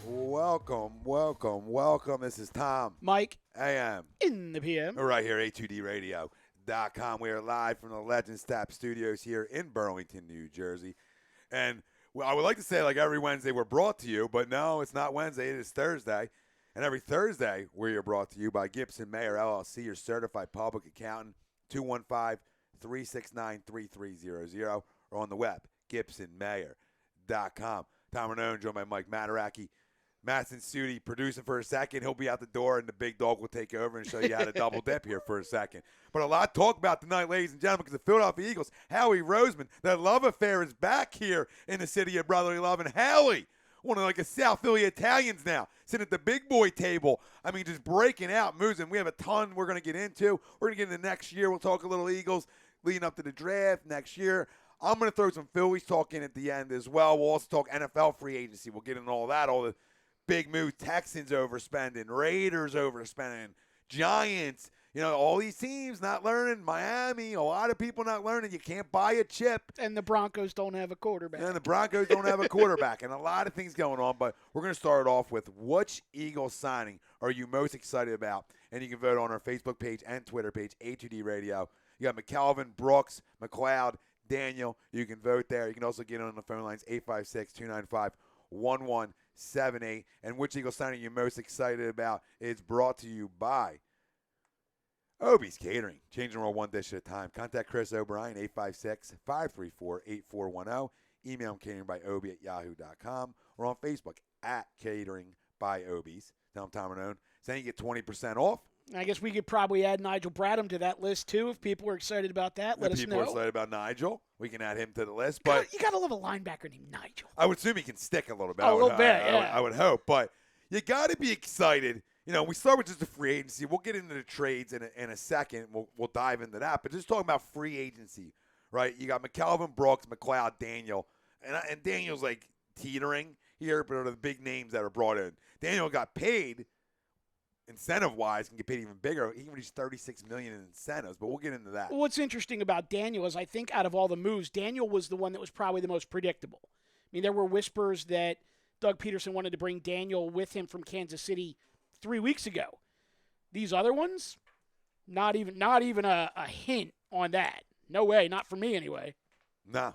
Welcome. This is Tom. Mike. AM. In the PM. We're right here, A2DRadio.com. We are live from the Legends Tap Studios here in Burlington, New Jersey. And I would like to say, like every Wednesday, we're brought to you, but no, it's not Wednesday. It is Thursday. And every Thursday, we are brought to you by Gibson Mayer, LLC, your certified public accountant, 215-369-3300, or on the web, GibsonMayer.com. Tom Renone, joined by Mike Mataraki. Mattson Sudi producing for a second. He'll be out the door, and the big dog will take over and show you how to double dip here for a second. But a lot to talk about tonight, ladies and gentlemen, because the Philadelphia Eagles, Howie Roseman, that love affair is back here in the city of brotherly love. And Howie, one of like a South Philly Italians now, sitting at the big boy table. I mean, just breaking out moves, and we have a ton we're going to get into. We're going to get into next year. We'll talk a little Eagles leading up to the draft next year. I'm going to throw some Phillies talk in at the end as well. We'll also talk NFL free agency. We'll get into all that, all the big moves, Texans overspending, Raiders overspending, Giants, all these teams not learning, Miami, a lot of people not learning. You can't buy a chip. And the Broncos don't have a quarterback. And a lot of things going on, but we're going to start off with which Eagles signing are you most excited about? And you can vote on our Facebook page and Twitter page, A2D Radio. You got McKelvin, Brooks, McLeod, Daniel. You can vote there. You can also get on the phone lines, 856-295-1178. And which Eagle signing you're most excited about is brought to you by Obie's Catering. Changing the world one dish at a time. Contact Chris O'Brien, 856-534-8410. Email him cateringbyobie@yahoo.com. Or on Facebook at Catering by Obie's. Tell him Tom Renone. Saying you get 20% off. I guess we could probably add Nigel Bradham to that list, too, if people are excited about that. Let us know. People are excited about Nigel. We can add him to the list. But you got to love a linebacker named Nigel. I would assume he can stick a little bit. A little bit, yeah. I would hope. But you got to be excited. We start with just the free agency. We'll get into the trades in a second. We'll dive into that. But just talking about free agency, right? You got McKelvin, Brooks, McLeod, Daniel. And Daniel's like teetering here, but are the big names that are brought in. Daniel got paid. Incentive-wise, can get paid even bigger. He can reach $36 million in incentives, but we'll get into that. Well, what's interesting about Daniel is I think out of all the moves, Daniel was the one that was probably the most predictable. I mean, there were whispers that Doug Peterson wanted to bring Daniel with him from Kansas City 3 weeks ago. These other ones, not even a hint on that. No way, not for me anyway. No.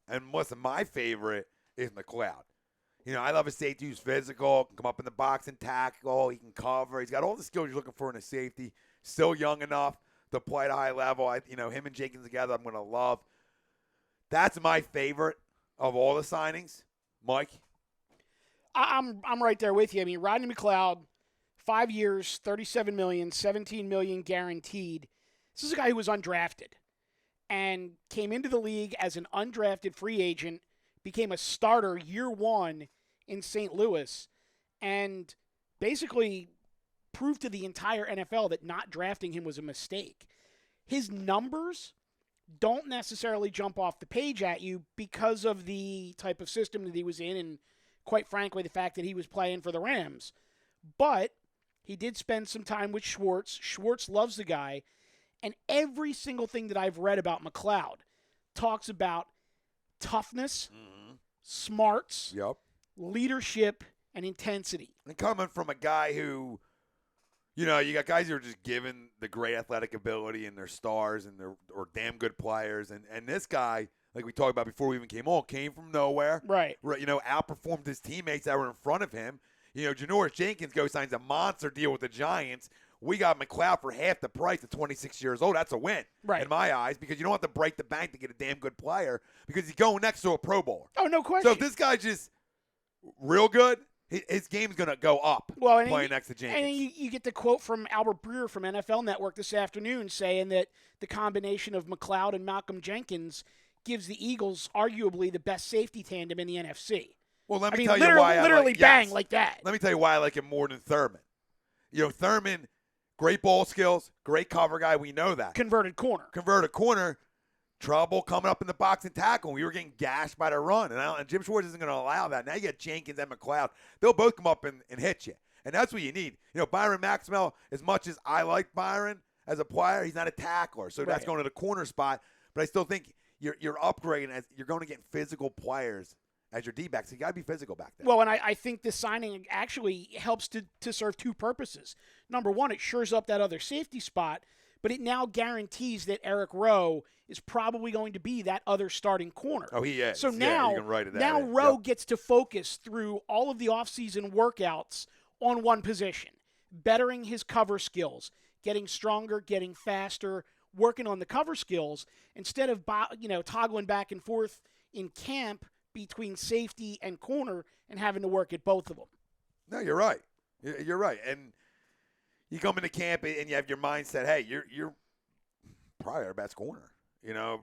And listen, my favorite is McLeod. I love a safety who's physical, can come up in the box and tackle. He can cover. He's got all the skills you're looking for in a safety. Still young enough to play at a high level. Him and Jenkins together, I'm going to love. That's my favorite of all the signings. Mike? I'm right there with you. I mean, Rodney McLeod, 5 years, $37 million, $17 million guaranteed. This is a guy who was undrafted and came into the league as an undrafted free agent, became a starter year one in St. Louis, and basically proved to the entire NFL that not drafting him was a mistake. His numbers don't necessarily jump off the page at you because of the type of system that he was in and, quite frankly, the fact that he was playing for the Rams. But he did spend some time with Schwartz. Schwartz loves the guy, and every single thing that I've read about McLeod talks about toughness, smarts, leadership, and intensity. And coming from a guy who, you got guys who are just given the great athletic ability and they're stars and they're damn good players. And this guy, like we talked about before we even came on, came from nowhere. Right. Outperformed his teammates that were in front of him. Janoris Jenkins signs a monster deal with the Giants. We got McLeod for half the price at 26 years old. That's a win in my eyes because you don't have to break the bank to get a damn good player because he's going next to a Pro Bowler. Oh, no question. So if this guy's just real good, his game's going to go up playing next to Jenkins. And you get the quote from Albert Breer from NFL Network this afternoon saying that the combination of McLeod and Malcolm Jenkins gives the Eagles arguably the best safety tandem in the NFC. Well, let me tell you why I literally bang like that. Let me tell you why I like him more than Thurman. Thurman, great ball skills, great cover guy. We know that. Converted corner. Trouble coming up in the box and tackle. We were getting gashed by the run. And Jim Schwartz isn't going to allow that. Now you got Jenkins and McLeod. They'll both come up and hit you. And that's what you need. Byron Maxwell, as much as I like Byron as a player, he's not a tackler. So that's going to the corner spot. But I still think you're upgrading as you're going to get physical players as your D-back. So you got to be physical back there. Well, and I think this signing actually helps to serve two purposes. Number one, it shores up that other safety spot, but it now guarantees that Eric Rowe is probably going to be that other starting corner. Oh, he is. So yeah, you can write it now in. Rowe gets to focus through all of the offseason workouts on one position, bettering his cover skills, getting stronger, getting faster, working on the cover skills instead of toggling back and forth in camp between safety and corner and having to work at both of them. No, you're right. You're right. And you come into camp and you have your mindset, hey, you're probably our best corner.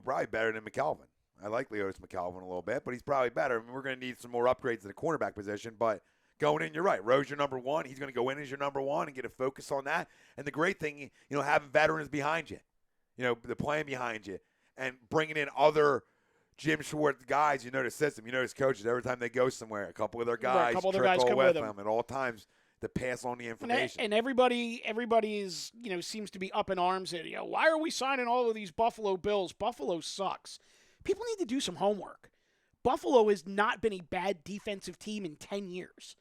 Probably better than McKelvin. I like Leotis McKelvin a little bit, but he's probably better. I mean, we're going to need some more upgrades to the cornerback position, but going in, you're right. Rowe's your number one. He's going to go in as your number one and get a focus on that. And the great thing, having veterans behind you, the plan behind you, and bringing in other Jim Schwartz guys, the system, his coaches, every time they go somewhere, a couple of their guys trickle with them at all times to pass on the information. And everybody is, seems to be up in arms at, why are we signing all of these Buffalo Bills? Buffalo sucks. People need to do some homework. Buffalo has not been a bad defensive team in 10 years.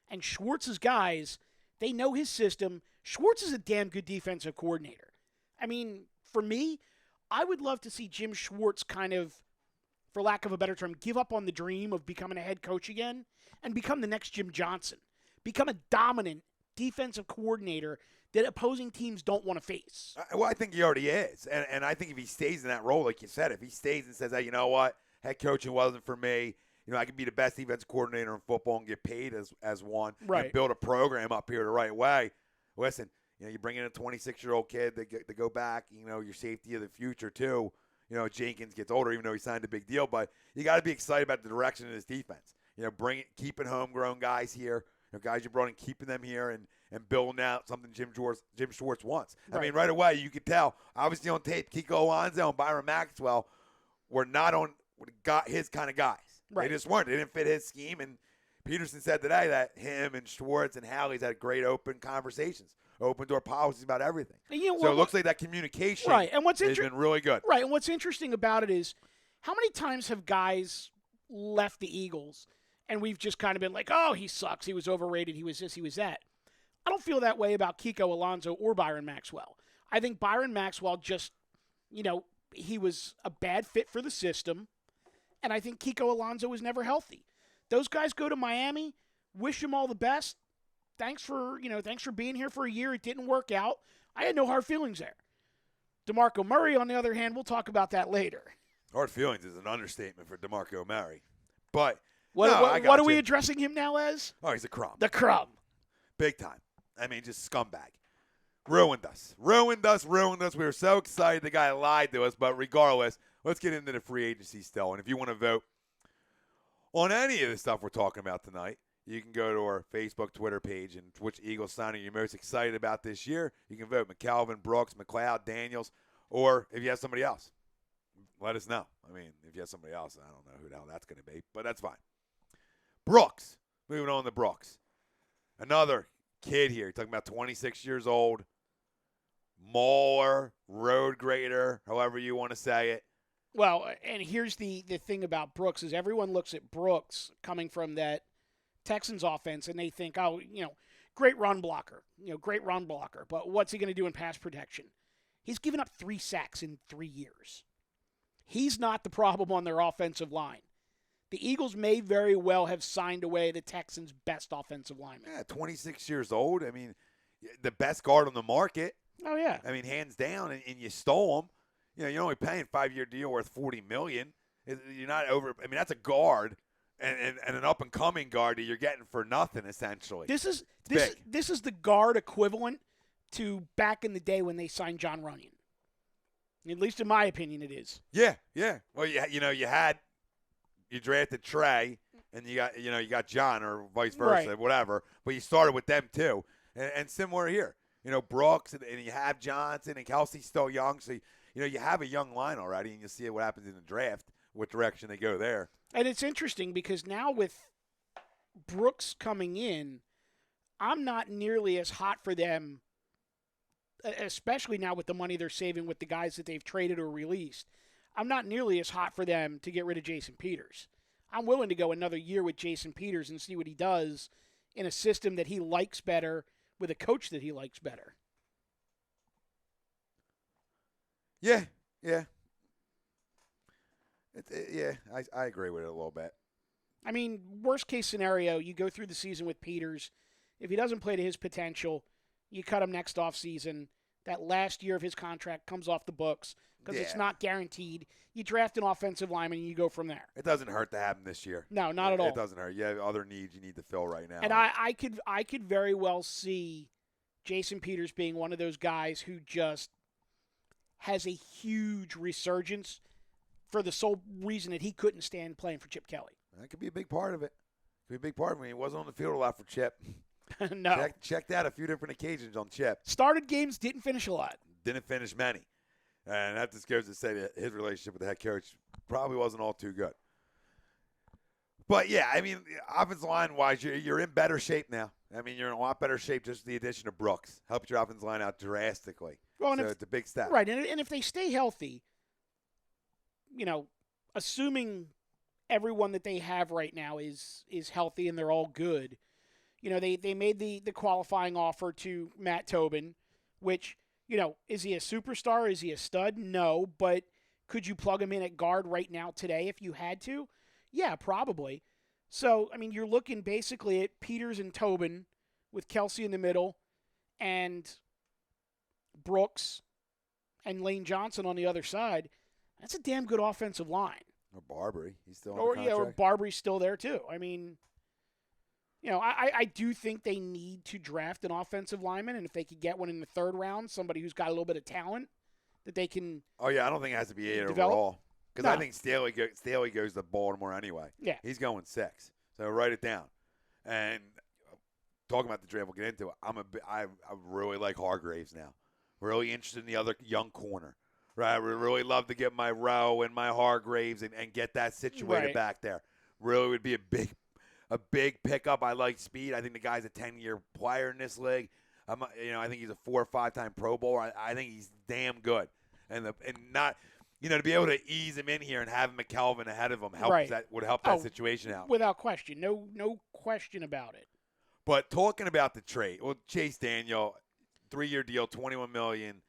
And Schwartz's guys, they know his system. Schwartz is a damn good defensive coordinator. I mean, for me, I would love to see Jim Schwartz kind of, for lack of a better term, give up on the dream of becoming a head coach again and become the next Jim Johnson. Become a dominant defensive coordinator that opposing teams don't want to face. Well, I think he already is. And I think if he stays in that role, like you said, if he stays and says, hey, you know what, head coaching wasn't for me, I can be the best defensive coordinator in football and get paid as one, right, and build a program up here the right way. Listen, you bring in a 26-year-old kid to go back, your safety of the future too. Jenkins gets older, even though he signed a big deal, but you got to be excited about the direction of this defense. Keeping homegrown guys here, guys you brought in, keeping them here and building out something Jim Schwartz wants. Right. I mean, right away you could tell, obviously on tape, Kiko Alonso and Byron Maxwell were not on his kind of guys. Right. They just weren't. They didn't fit his scheme. And Peterson said today that him and Schwartz and Halley's had great open conversations, open door policies about everything. So it looks like that communication has been really good. Right. And what's interesting about it is how many times have guys left the Eagles and we've just kind of been like, oh, he sucks. He was overrated. He was this. He was that. I don't feel that way about Kiko Alonso or Byron Maxwell. I think Byron Maxwell just, he was a bad fit for the system. And I think Kiko Alonso was never healthy. Those guys go to Miami. Wish them all the best. Thanks for being here for a year. It didn't work out. I had no hard feelings there. DeMarco Murray, on the other hand, we'll talk about that later. Hard feelings is an understatement for DeMarco Murray. But what are we addressing him now as? Oh, he's a crumb. The crumb. Big time. I mean, just scumbag. Ruined us. We were so excited the guy lied to us, but regardless, let's get into the free agency still. And if you want to vote on any of the stuff we're talking about tonight, you can go to our Facebook, Twitter page, and which Eagles signing you're most excited about this year. You can vote McKelvin, Brooks, McLeod, Daniels, or if you have somebody else, let us know. I mean, if you have somebody else, I don't know who the hell that's going to be, but that's fine. Brooks. Moving on to Brooks. Another kid here. You're talking about 26 years old. Mauler, road grader, however you want to say it. Well, and here's the thing about Brooks is everyone looks at Brooks coming from that Texans offense and they think, oh, great run blocker. But what's he going to do in pass protection? He's given up 3 sacks in 3 years. He's not the problem on their offensive line. The Eagles may very well have signed away the Texans' best offensive lineman. Yeah, 26 years old. I mean, the best guard on the market. Oh, yeah. I mean, hands down, and you stole him. You're only paying a 5-year deal worth $40 million. You're not over. I mean, that's a guard and an up-and-coming guard that you're getting for nothing, essentially. This is the guard equivalent to back in the day when they signed John Runyon. At least in my opinion, it is. Yeah. Well, you drafted Trey, and you got John, or vice versa, right, whatever. But you started with them too, and similar here. Brooks and you have Johnson and Kelsey's still young, so you have a young line already, and you see what happens in the draft, what direction they go there. And it's interesting because now with Brooks coming in, I'm not nearly as hot for them, especially now with the money they're saving with the guys that they've traded or released. I'm not nearly as hot for them to get rid of Jason Peters. I'm willing to go another year with Jason Peters and see what he does in a system that he likes better with a coach that he likes better. Yeah. I agree with it a little bit. I mean, worst case scenario, you go through the season with Peters. If he doesn't play to his potential, you cut him next offseason. That last year of his contract comes off the books because it's not guaranteed. You draft an offensive lineman and you go from there. It doesn't hurt to have him this year. No, not at all. It doesn't hurt. You have other needs you need to fill right now. And I could very well see Jason Peters being one of those guys who just has a huge resurgence for the sole reason that he couldn't stand playing for Chip Kelly. That could be a big part of it. Could be a big part of it. He wasn't on the field a lot for Chip. No. Checked out a few different occasions on Chip. Started games, didn't finish a lot. Didn't finish many. And that just goes to say that his relationship with the head coach probably wasn't all too good. But, yeah, I mean, offensive line-wise, you're in better shape now. I mean, you're in a lot better shape just with the addition of Brooks. Helped your offensive line out drastically. Well, so it's a big step. Right, and if they stay healthy, assuming everyone that they have right now is healthy and they're all good, they made the qualifying offer to Matt Tobin, which, is he a superstar? Is he a stud? No, but could you plug him in at guard right now today if you had to? Yeah, probably. So, I mean, you're looking basically at Peters and Tobin with Kelsey in the middle and Brooks and Lane Johnson on the other side. That's a damn good offensive line. Or Barbary. He's still on the contract. Or Barbary's still there too. I mean, I do think they need to draft an offensive lineman, and if they could get one in the third round, somebody who's got a little bit of talent that they can. Oh yeah, I don't think it has to be 8 develop. Overall. Because I think Staley goes to Baltimore anyway. Yeah. He's going 6. So write it down. And talking about the draft, we'll get into it. I really like Hargraves now. Really interested in the other young corner. Right? I would really love to get my Rowe and my Hargraves and get that situated back there. Really would be a big pickup. I like speed. I think the guy's a 10-year player in this league. I think he's a 4 or 5-time Pro Bowler. I think he's damn good. And not – to be able to ease him in here and have McKelvin ahead of him would help that situation out. Without question. No question about it. But talking about the trade, well, Chase Daniel, 3-year deal, $21 million,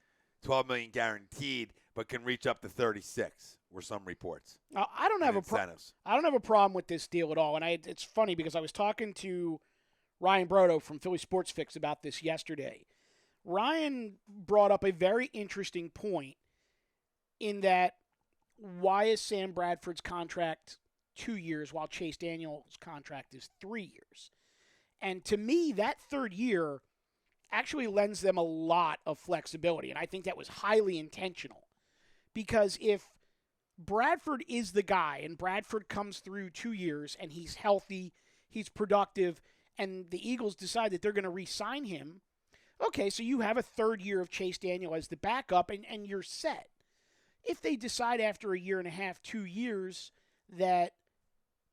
$12 million guaranteed, but can reach up to 36, were some reports. I don't have a problem with this deal at all. And it's funny because I was talking to Ryan Brodo from Philly Sports Fix about this yesterday. Ryan brought up a very interesting point in that why is Sam Bradford's contract 2 years while Chase Daniel's contract is 3 years? And to me, that third year actually lends them a lot of flexibility, and I think that was highly intentional. Because if Bradford is the guy, and Bradford comes through 2 years, and he's healthy, he's productive, and the Eagles decide that they're going to re-sign him, okay, so you have a third year of Chase Daniel as the backup, and you're set. If they decide after a year and a half, 2 years, that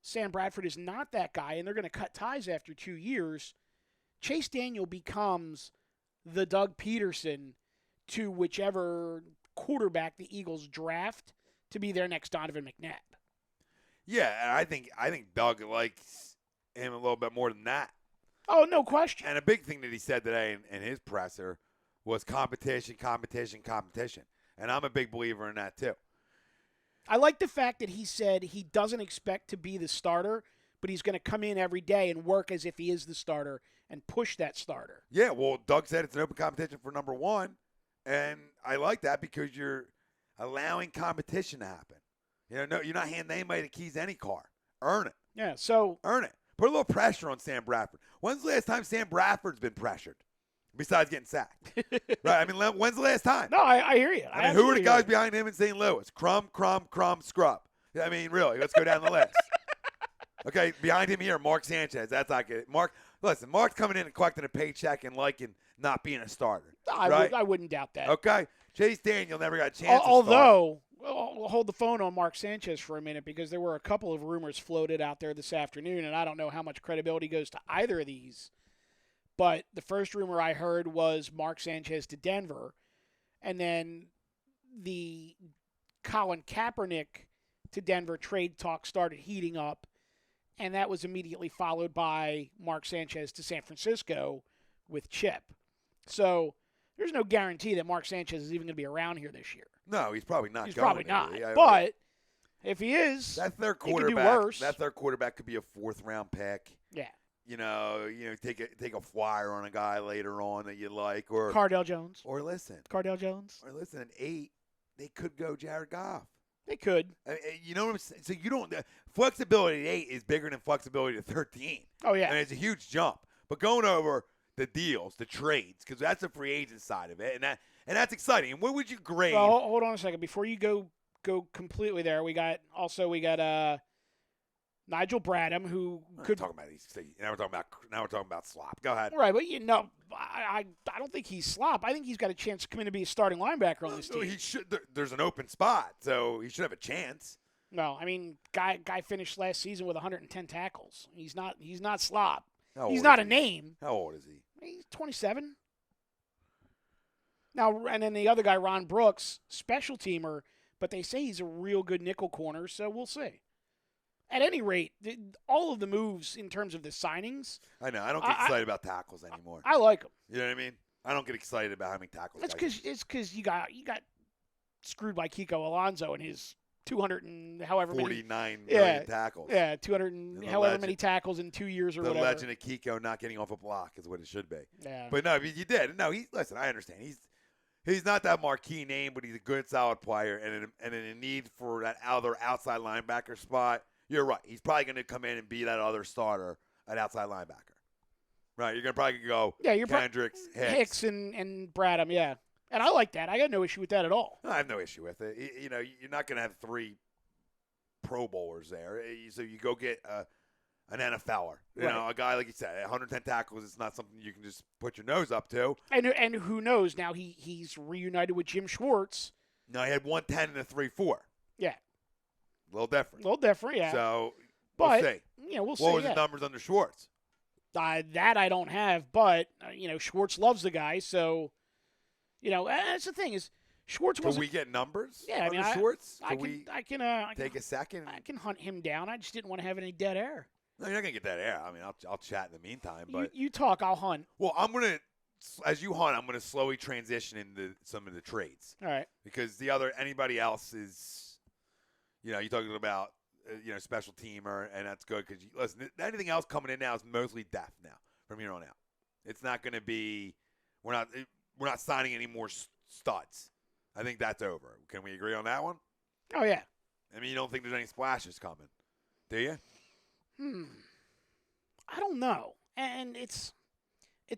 Sam Bradford is not that guy and they're going to cut ties after 2 years, Chase Daniel becomes the Doug Peterson to whichever quarterback the Eagles draft to be their next Donovan McNabb. Yeah, and I think Doug likes him a little bit more than that. Oh, no question. And a big thing that he said today in his presser was competition. And I'm a big believer in that, too. I like the fact that he said he doesn't expect to be the starter, but he's going to come in every day and work as if he is the starter and push that starter. Yeah, well, Doug said it's an open competition for number one, and I like that because you're allowing competition to happen. No, you're not handing anybody the keys to any car. Earn it. Yeah, so earn it. Put a little pressure on Sam Bradford. When's the last time Sam Bradford's been pressured? Besides getting sacked. Right? I mean, when's the last time? No, I hear you. I mean, who are the guys behind him in St. Louis? Crumb, Scrub. I mean, really, let's go down the list. Okay, behind him here, Mark Sanchez. That's not good. Mark's coming in and collecting a paycheck and liking not being a starter. I wouldn't doubt that. Okay. Chase Daniel never got a chance Although, we'll hold the phone on Mark Sanchez for a minute because there were a couple of rumors floated out there this afternoon, and I don't know how much credibility goes to either of these. But the first rumor I heard was Mark Sanchez to Denver, and then the Colin Kaepernick to Denver trade talk started heating up, and that was immediately followed by Mark Sanchez to San Francisco with Chip. So there's no guarantee that Mark Sanchez is even going to be around here this year. No, he's probably not. He's going probably to not. be. But if he is, that's their he could quarterback. do worse. That their quarterback could be a 4th-round pick. Yeah. Take a flyer on a guy later on that you like, or Cardell Jones. Or listen, at 8, they could go Jared Goff. They could. You know what I'm saying? So you don't flexibility at 8 is bigger than flexibility at 13. Oh yeah, and it's a huge jump. But going over the deals, the trades, because that's the free agent side of it, and that's exciting. And what would you grade? Well, hold on a second before you go completely there. We got Nigel Bradham, who could talk about these. Now we're talking about slop. Go ahead. Right, but I don't think he's slop. I think he's got a chance to come in and be a starting linebacker on this team. He should. There's an open spot, so he should have a chance. No, I mean, guy finished last season with 110 tackles. He's not slop. He's not a name. How old is he? He's 27. Now, and then the other guy, Ron Brooks, special teamer, but they say he's a real good nickel corner, so we'll see. At any rate, all of the moves in terms of the signings. I know. I don't get excited about tackles anymore. I like them. You know what I mean? I don't get excited about how many tackles. It's because you got screwed by Kiko Alonso and his 200 and however 49 many million tackles. Yeah, 200 and however many tackles in 2 years or whatever. The legend of Kiko not getting off a block is what it should be. Yeah. But no, you did. No, listen. I understand. He's not that marquee name, but he's a good, solid player, and in a need for that other outside linebacker spot. You're right. He's probably going to come in and be that other starter at outside linebacker. Right. You're going to probably go Kendricks, Hicks, and Bradham, yeah. And I like that. I got no issue with that at all. I have no issue with it. You're not going to have 3 Pro Bowlers there. So you go get an NFLer. A guy, like you said, 110 tackles is not something you can just put your nose up to. And who knows? Now he's reunited with Jim Schwartz. No, he had 110 and a 3-4. Yeah. A little different. Yeah. So, but, we'll see. We'll see. What was his numbers under Schwartz? That I don't have, but, Schwartz loves the guy, so, that's the thing is Schwartz was. Can we get numbers? Yeah, Schwartz? I can take a second? I can hunt him down. I just didn't want to have any dead air. No, you're not going to get dead air. I mean, I'll chat in the meantime. But you talk, I'll hunt. Well, I'm going to, as you hunt, I'm going to slowly transition into some of the trades. All right. Because anybody else is. You're talking about, special teamer, and that's good because, listen, anything else coming in now is mostly depth now from here on out. It's not going to be we're not signing any more studs. I think that's over. Can we agree on that one? Oh, yeah. I mean, you don't think there's any splashes coming, do you? I don't know. And it's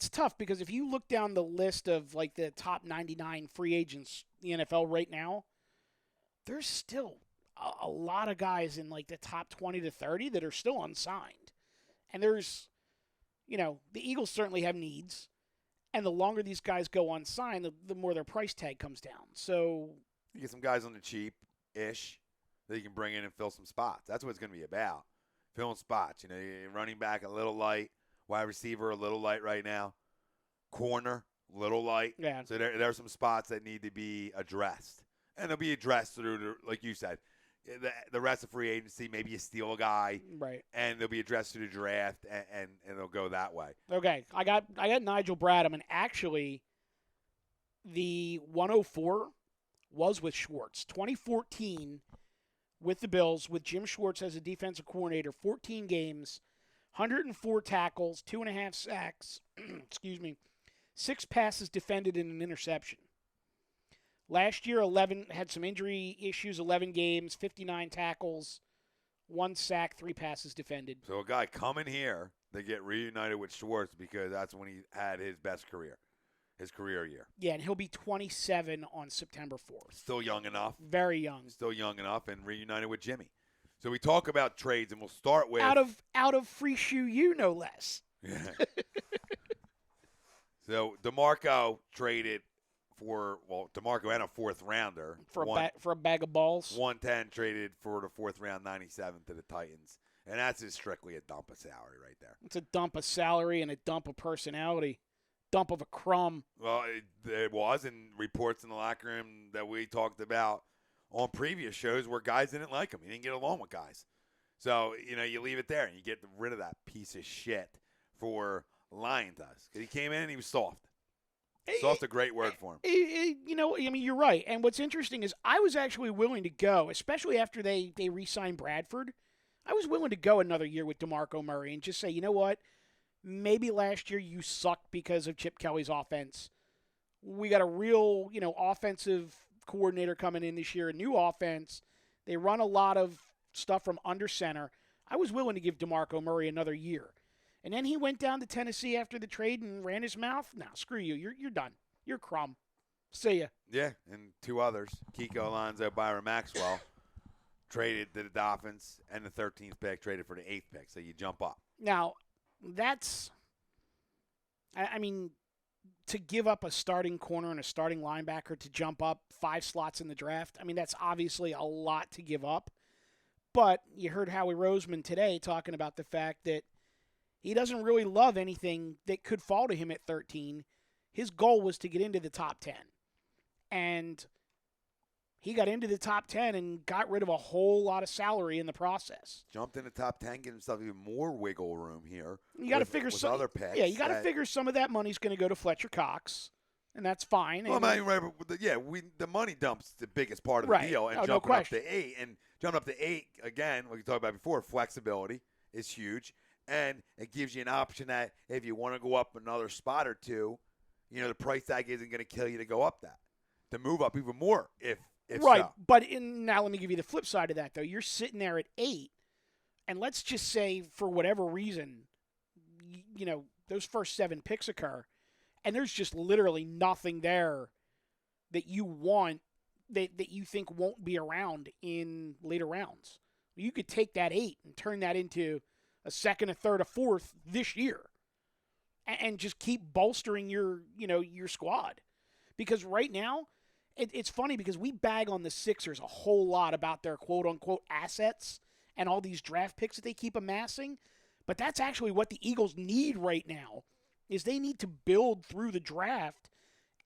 tough because if you look down the list of, like, the top 99 free agents in the NFL right now, there's still a lot of guys in like the top 20 to 30 that are still unsigned. And there's, the Eagles certainly have needs. And the longer these guys go unsigned, the more their price tag comes down. So you get some guys on the cheap-ish that you can bring in and fill some spots. That's what it's going to be about. Filling spots. Running back a little light, wide receiver a little light right now, corner a little light. Yeah. So there are some spots that need to be addressed. And they'll be addressed through, like you said, the rest of free agency. Maybe you steal a guy, right? And they'll be addressed through the draft, and they'll go that way. Okay, I got Nigel Bradham, and actually, the 104 was with Schwartz. 2014 with the Bills with Jim Schwartz as a defensive coordinator. 14 games, 104 tackles, 2.5 sacks. Excuse me, 6 passes defended and an interception. Last year, 11 had some injury issues, 11 games, 59 tackles, 1 sack, 3 passes defended. So a guy coming here, they get reunited with Schwartz because that's when he had his best career, his career year. Yeah, and he'll be 27 on September 4th. Still young enough. Very young. Still young enough and reunited with Jimmy. So we talk about trades, and we'll start with out of Free Shoe U, no less. Yeah. So DeMarco traded DeMarco and a 4th rounder. For a bag of balls. 110 traded for the 4th round, 97 to the Titans. And that's just strictly a dump of salary right there. It's a dump of salary and a dump of personality. Dump of a crumb. Well, it was, and reports in the locker room that we talked about on previous shows where guys didn't like him. He didn't get along with guys. So, you leave it there and you get rid of that piece of shit for lying to us. He came in and he was soft. Soft's a great word for him. You're right. And what's interesting is I was actually willing to go, especially after they re-signed Bradford. I was willing to go another year with DeMarco Murray and just say, you know what? Maybe last year you sucked because of Chip Kelly's offense. We got a real, offensive coordinator coming in this year, a new offense. They run a lot of stuff from under center. I was willing to give DeMarco Murray another year. And then he went down to Tennessee after the trade and ran his mouth. Now, screw you. You're done. You're crumb. See ya. Yeah, and two others, Kiko Alonso, Byron Maxwell, traded to the Dolphins, and the 13th pick traded for the 8th pick. So you jump up. Now, that's – to give up a starting corner and a starting linebacker to jump up 5 slots in the draft, that's obviously a lot to give up. But you heard Howie Roseman today talking about the fact that he doesn't really love anything that could fall to him at 13. His goal was to get into the top 10. And he got into the top 10 and got rid of a whole lot of salary in the process. Jumped in the top 10, get himself even more wiggle room here. You got to figure some other picks. Yeah, you got to figure some of that money's going to go to Fletcher Cox, and that's fine. Well, the money dump's the biggest part of the deal, and jumping up to 8 and jumping up to 8 again. Like we talked about before, flexibility is huge, and it gives you an option that if you want to go up another spot or two, the price tag isn't going to kill you to go up that, to move up even more if right. So. But now let me give you the flip side of that, though. You're sitting there at 8, and let's just say for whatever reason, those first 7 picks occur, and there's just literally nothing there that you want that you think won't be around in later rounds. You could take that 8 and turn that into a second, a third, a fourth this year, and just keep bolstering your squad. Because right now, it's funny because we bag on the Sixers a whole lot about their quote-unquote assets and all these draft picks that they keep amassing, but that's actually what the Eagles need right now, is they need to build through the draft,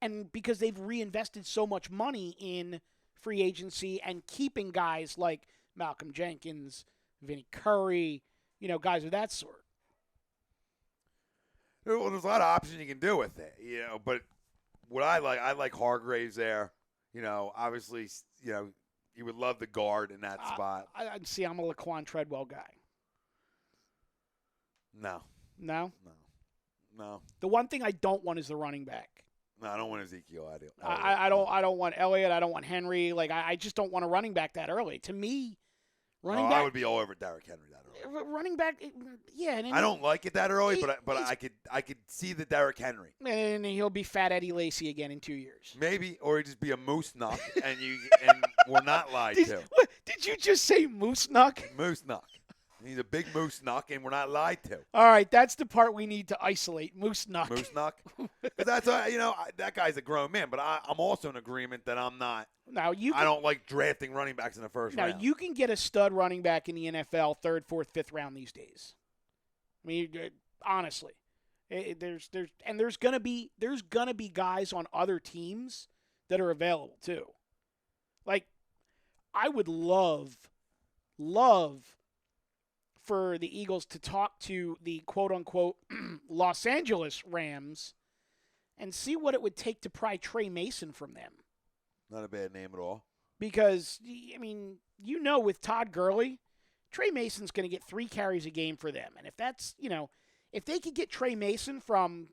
and because they've reinvested so much money in free agency and keeping guys like Malcolm Jenkins, Vinny Curry, guys of that sort. Well, there's a lot of options you can do with it, but what I like Hargraves there. Obviously, you would love the guard in that spot. I'm a Laquan Treadwell guy. No. No? No. The one thing I don't want is the running back. No, I don't want Ezekiel. I don't want Elliott. I don't want Henry. I just don't want a running back that early. To me, running back. I would be all over Derrick Henry that early. Running back, yeah. I don't like it that early, but I could see the Derrick Henry. And he'll be Fat Eddie Lacy again in 2 years. Maybe, or he'd just be a moose knuck, and we're not lied to. What, did you just say moose knuck? Moose knuck. He's a big moose knuck, and we're not lied to. All right, that's the part we need to isolate. Moose knuck. Moose knuck. That's that guy's a grown man, but I'm also in agreement that I'm not. Now I don't like drafting running backs in the first round. Now you can get a stud running back in the NFL 3rd, 4th, 5th round these days. Honestly, there's gonna be guys on other teams that are available too. I would love for the Eagles to talk to the quote-unquote Los Angeles Rams and see what it would take to pry Trey Mason from them. Not a bad name at all. Because, with Todd Gurley, Trey Mason's going to get 3 carries a game for them. And if that's, if they could get Trey Mason from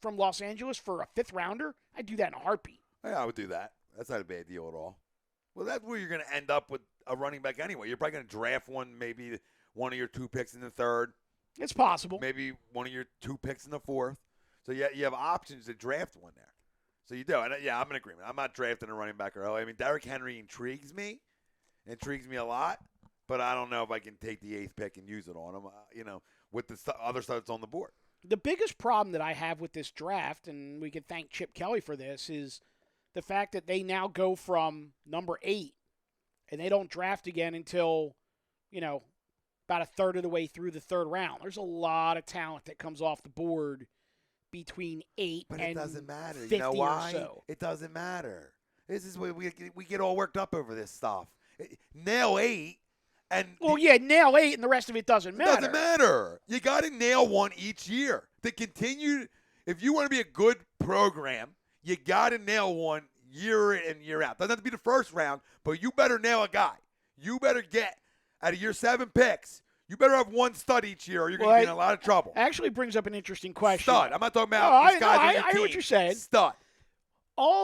Los Angeles for a 5th rounder, I'd do that in a heartbeat. Yeah, I would do that. That's not a bad deal at all. Well, that's where you're going to end up with a running back anyway. You're probably going to draft one of your 2 picks in the 3rd. It's possible. Maybe one of your 2 picks in the 4th. So you have options to draft one there. So you do. And I'm in agreement. I'm not drafting a running back early. Derrick Henry intrigues me a lot, but I don't know if I can take the 8th pick and use it on him, with the other stuff that's on the board. The biggest problem that I have with this draft, and we can thank Chip Kelly for this, is the fact that they now go from number 8 and they don't draft again until, about a third of the way through the 3rd round. There's a lot of talent that comes off the board between 8 but and it doesn't matter. 50 You know why? or so. It doesn't matter. This is where we get all worked up over this stuff. Nail 8, And Well, yeah, nail 8 and the rest of it doesn't matter. Doesn't matter. You got to nail one each year to continue. If you want to be a good program, you got to nail one year in and year out. Doesn't have to be the first round, but you better nail a guy. You better get out of your 7 picks. You better have one stud each year, or you're going to be in a lot of trouble. Actually brings up an interesting question. Stud. I'm not talking about this guy's on your I hear team. what you're saying. Stud. All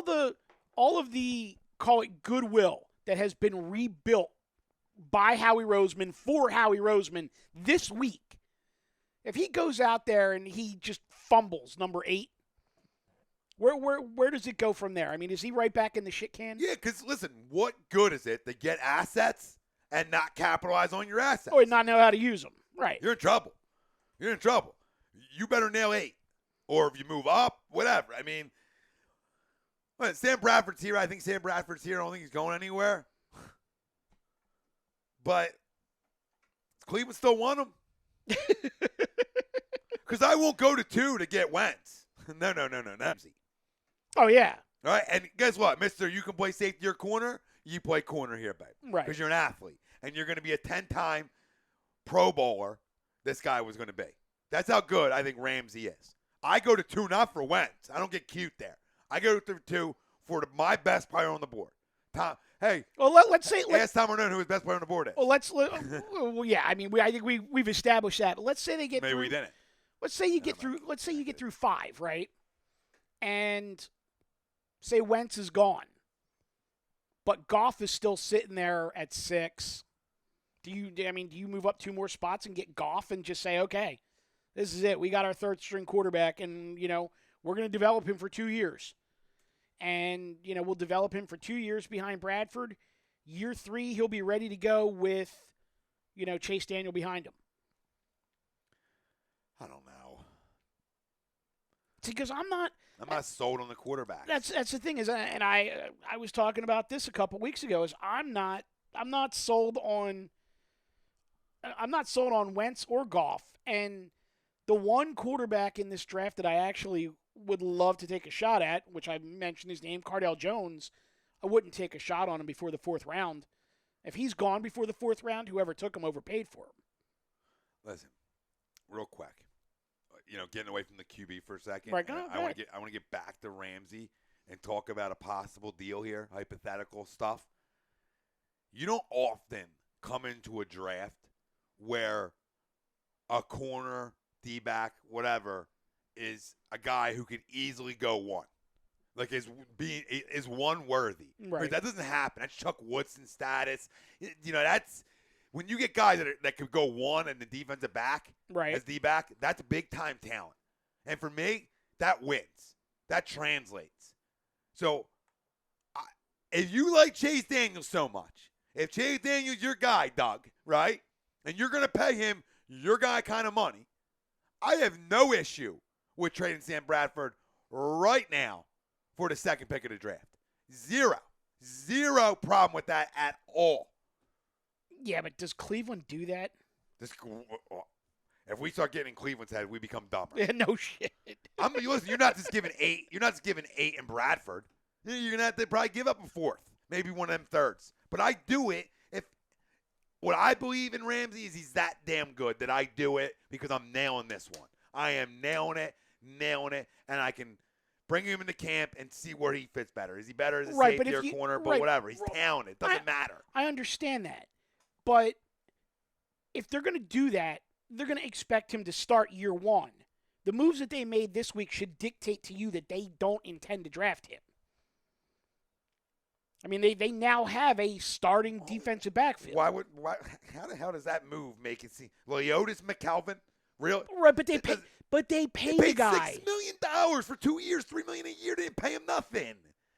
of the, call it goodwill, that has been rebuilt by Howie Roseman for Howie Roseman this week. If he goes out there and he just fumbles number 8, where does it go from there? I mean, is he right back in the shit can? Yeah, because listen, what good is it to get assets and not capitalize on your assets? Or not know how to use them. Right. You're in trouble. You're in trouble. You better nail 8. Or if you move up, whatever. I mean, Sam Bradford's here. I think Sam Bradford's here. I don't think he's going anywhere. But Cleveland still want him. Because I won't go to 2 to get Wentz. No. Oh, yeah. All right, and guess what, mister? You can play safety or corner. You play corner here, babe. Right. Because you're an athlete. And you're going to be a 10-time Pro Bowler this guy was going to be. That's how good I think Ramsey is. I go to 2 not for Wentz. I don't get cute there. I go to 2 for my best player on the board. Tom, hey. Well, let's say. Ask Tom Arnone who his best player on the board is. Well, yeah. I mean, I think we've established that. But let's say they get Maybe through. we didn't. Let's say you get through. Let's say you get through 5, right? And say Wentz is gone, but Goff is still sitting there at 6. Do you move up 2 more spots and get Goff and just say, okay, this is it. We got our 3rd string quarterback, and we're going to develop him for 2 years, and we'll develop him for 2 years behind Bradford. Year 3, he'll be ready to go with Chase Daniel behind him. I don't know. See, because I'm not sold on the quarterback. That's the thing is, and I was talking about this a couple weeks ago. Is I'm not sold on Wentz or Goff, and the one quarterback in this draft that I actually would love to take a shot at, which I mentioned his name, Cardale Jones. I wouldn't take a shot on him before the 4th round. If he's gone before the 4th round, whoever took him overpaid for him. Listen, real quick. Getting away from the QB for a second. Right, I want to get back to Ramsey and talk about a possible deal here, hypothetical stuff. You don't often come into a draft where a corner, D-back, whatever, is a guy who could easily go 1. Like is one worthy. Right. That doesn't happen. That's Chuck Woodson status. That's when you get guys that could go 1 and the defensive back right. as D-back, that's big time talent. And for me, that wins. That translates. So if you like Chase Daniels so much, if Chase Daniels your guy, Doug, right, and you're going to pay him your guy kind of money, I have no issue with trading Sam Bradford right now for the 2nd pick of the draft. Zero problem with that at all. Yeah, but does Cleveland do that? If we start getting in Cleveland's head, we become dumber. Yeah, no shit. Listen, you're not just giving 8. You're not just giving 8 in Bradford. You're gonna have to probably give up a 4th, maybe one of them 3rds. But I do it if what I believe in Ramsey is he's that damn good that I do it because I'm nailing this one. I am nailing it, and I can bring him into camp and see where he fits better. Is he better as a safety or corner? But whatever, he's talented. Doesn't matter. I understand that. But if they're going to do that, they're going to expect him to start year 1. The moves that they made this week should dictate to you that they don't intend to draft him. I mean, they now have a starting defensive backfield. Why? How the hell does that move make it seem? Leotis McCalvin? Real? Right, but they paid the guy $6 million for 2 years, $3 million a year. They didn't pay him nothing.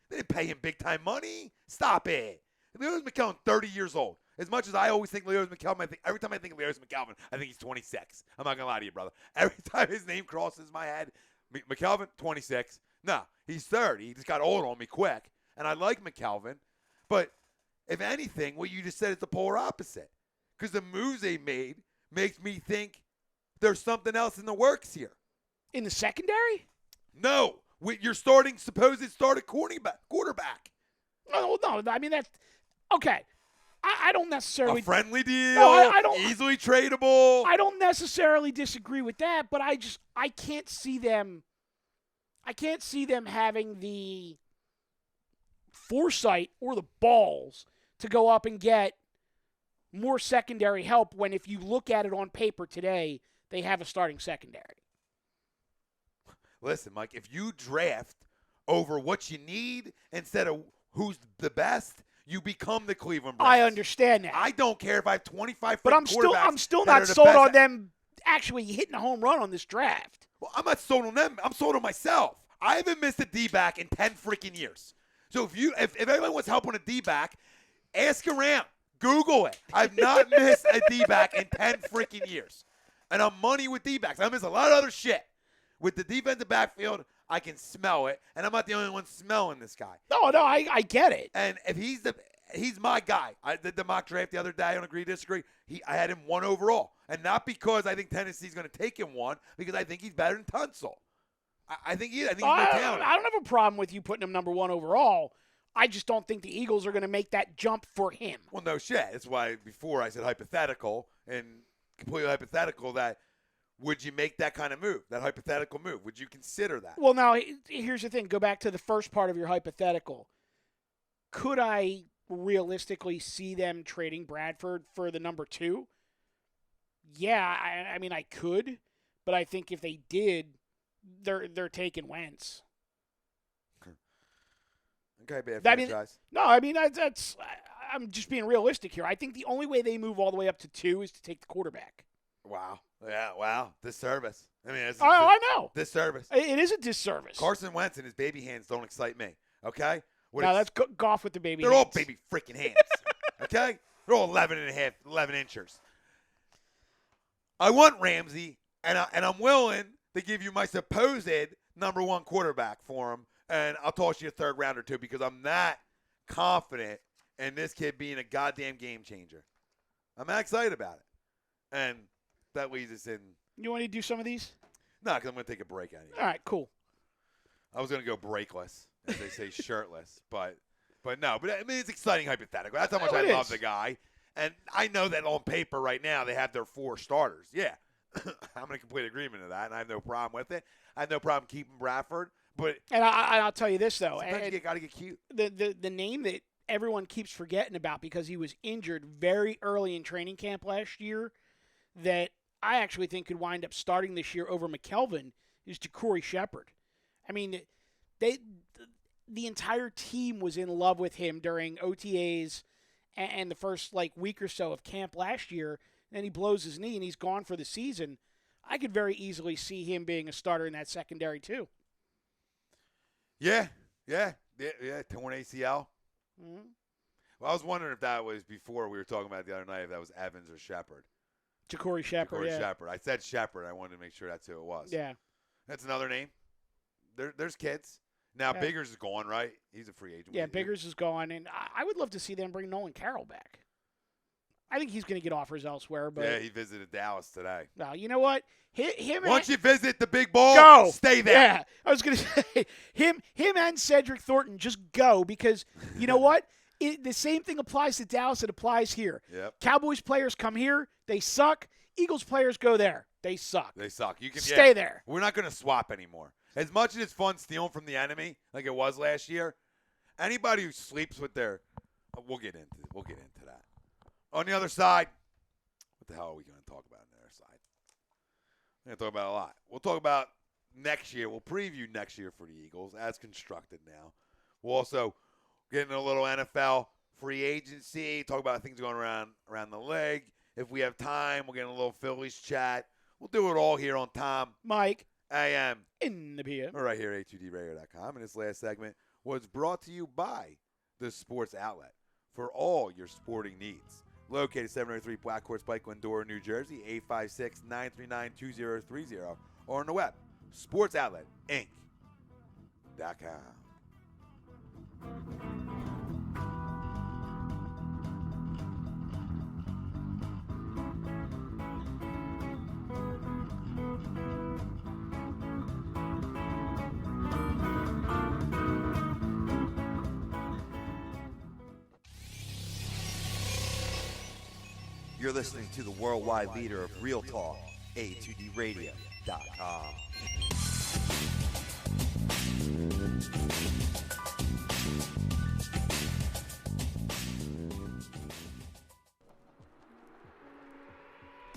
They didn't pay him big time money. Stop it. Leotis McCalvin, 30 years old. As much as I always think Leotis McCalvin, every time I think of Leotis McCalvin, I think he's 26. I'm not going to lie to you, brother. Every time his name crosses my head, McCalvin, 26. No, he's 30. He just got old on me quick. And I like McCalvin. But if anything, what you just said is the polar opposite. Because the moves they made makes me think there's something else in the works here. In the secondary? No. With your supposed starting quarterback. Oh, no. I mean, that's – okay. I don't necessarily. A friendly deal. No, I don't. Easily tradable. I don't necessarily disagree with that, but I can't see them. I can't see them having the foresight or the balls to go up and get more secondary help when, if you look at it on paper today, they have a starting secondary. Listen, Mike, if you draft over what you need instead of who's the best, you become the Cleveland Browns. I understand that. I don't care if I have 25 but I'm still not sold on them actually hitting a home run on this draft. Well, I'm not sold on them. I'm sold on myself. I haven't missed a D-back in 10 freaking years. So if anyone wants help on a D-back, ask around. Google it. I've not missed a D-back in 10 freaking years. And I'm money with D-backs. I miss a lot of other shit. With the defensive backfield, I can smell it, and I'm not the only one smelling this guy. No, I get it. And if he's my guy. I did the mock draft the other day. I don't agree, disagree. I had him 1 overall, and not because I think Tennessee's going to take him 1, because I think he's better than Tunsil. I think he's more talented. I don't have a problem with you putting him number 1 overall. I just don't think the Eagles are going to make that jump for him. Well, no shit. That's why before I said hypothetical, and completely hypothetical, that would you make that kind of move, that hypothetical move? Would you consider that? Well, now, here's the thing. Go back to the first part of your hypothetical. Could I realistically see them trading Bradford for the number 2? Yeah, I mean, I could. But I think if they did, they're taking Wentz. Okay, bad franchise. I mean, that's I'm just being realistic here. I think the only way they move all the way up to 2 is to take the quarterback. Wow. Yeah, wow. Disservice. I mean, I know. Disservice. It is a disservice. Carson Wentz and his baby hands don't excite me. Okay? That's Goff with the baby hands. They're all baby freaking hands. Okay? They're all 11 inchers. I want Ramsey, and I'm willing to give you my supposed number 1 quarterback for him, and I'll toss you a 3rd rounder too, because I'm that confident in this kid being a goddamn game changer. I'm that excited about it. And that leads us in. You want to do some of these? No, because I'm going to take a break out of here. All right, cool. I was going to go breakless, as they say, shirtless. But no. But, I mean, it's exciting hypothetical. That's how much I love the guy. And I know that on paper right now they have their 4 starters. Yeah. I'm in complete agreement of that, and I have no problem with it. I have no problem keeping Bradford. And I'll tell you this, though. Sometimes you got to get cute. The name that everyone keeps forgetting about because he was injured very early in training camp last year that I actually think could wind up starting this year over McKelvin is Ja'Cory Shepherd. I mean, the entire team was in love with him during OTAs and the first week or so of camp last year. Then he blows his knee and he's gone for the season. I could very easily see him being a starter in that secondary too. Yeah. Torn ACL. Mm-hmm. Well, I was wondering if that was before we were talking about it the other night, if that was Evans or Shepherd. Ja'Cory Shepherd, Shepherd. I said Shepherd. I wanted to make sure that's who it was. Yeah. That's another name. There's kids. Now, Biggers is gone, right? He's a free agent. Yeah, Biggers is gone, and I would love to see them bring Nolan Carroll back. I think he's going to get offers elsewhere. But yeah, he visited Dallas today. No, you know what? Once you visit the big ball, stay there. Yeah, I was going to say, him and Cedric Thornton, just go because you know what? The same thing applies to Dallas. It applies here. Yep. Cowboys players come here. They suck. Eagles players go there. They suck. You can stay there. We're not going to swap anymore. As much as it's fun stealing from the enemy, like it was last year, anybody who sleeps with their, we'll get into that. On the other side, what the hell are we going to talk about on the other side? We're going to talk about a lot. We'll talk about next year. We'll preview next year for the Eagles as constructed now. We'll also get into a little NFL free agency, talk about things going around the league. If we have time, we'll get in a little Phillies chat. We'll do it all here on Tom. Mike. AM. In the PM. We're right here at HUDRadio.com. And this last segment was brought to you by the Sports Outlet for all your sporting needs. Located 703 Black Horse Pike, Glendora, New Jersey, 856-939-2030. Or on the web, sportsoutletinc.com. You're listening to the worldwide leader of Real Talk, A2DRadio.com.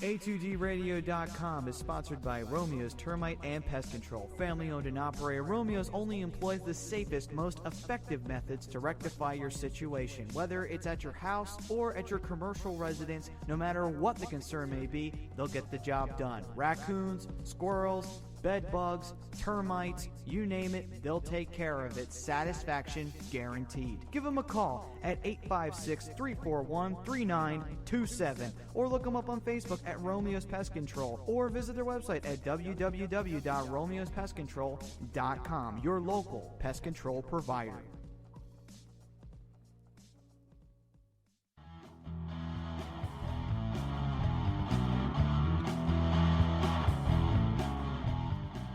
A2DRadio.com is sponsored by Romeo's Termite and Pest Control. Family owned and operated, Romeo's only employs the safest, most effective methods to rectify your situation. Whether it's at your house or at your commercial residence, no matter what the concern may be, they'll get the job done. Raccoons, squirrels, bed bugs, termites, you name it, they'll take care of it. Satisfaction guaranteed. Give them a call at 856-341-3927 or look them up on Facebook at Romeo's Pest Control or visit their website at www.romeospestcontrol.com, your local pest control provider.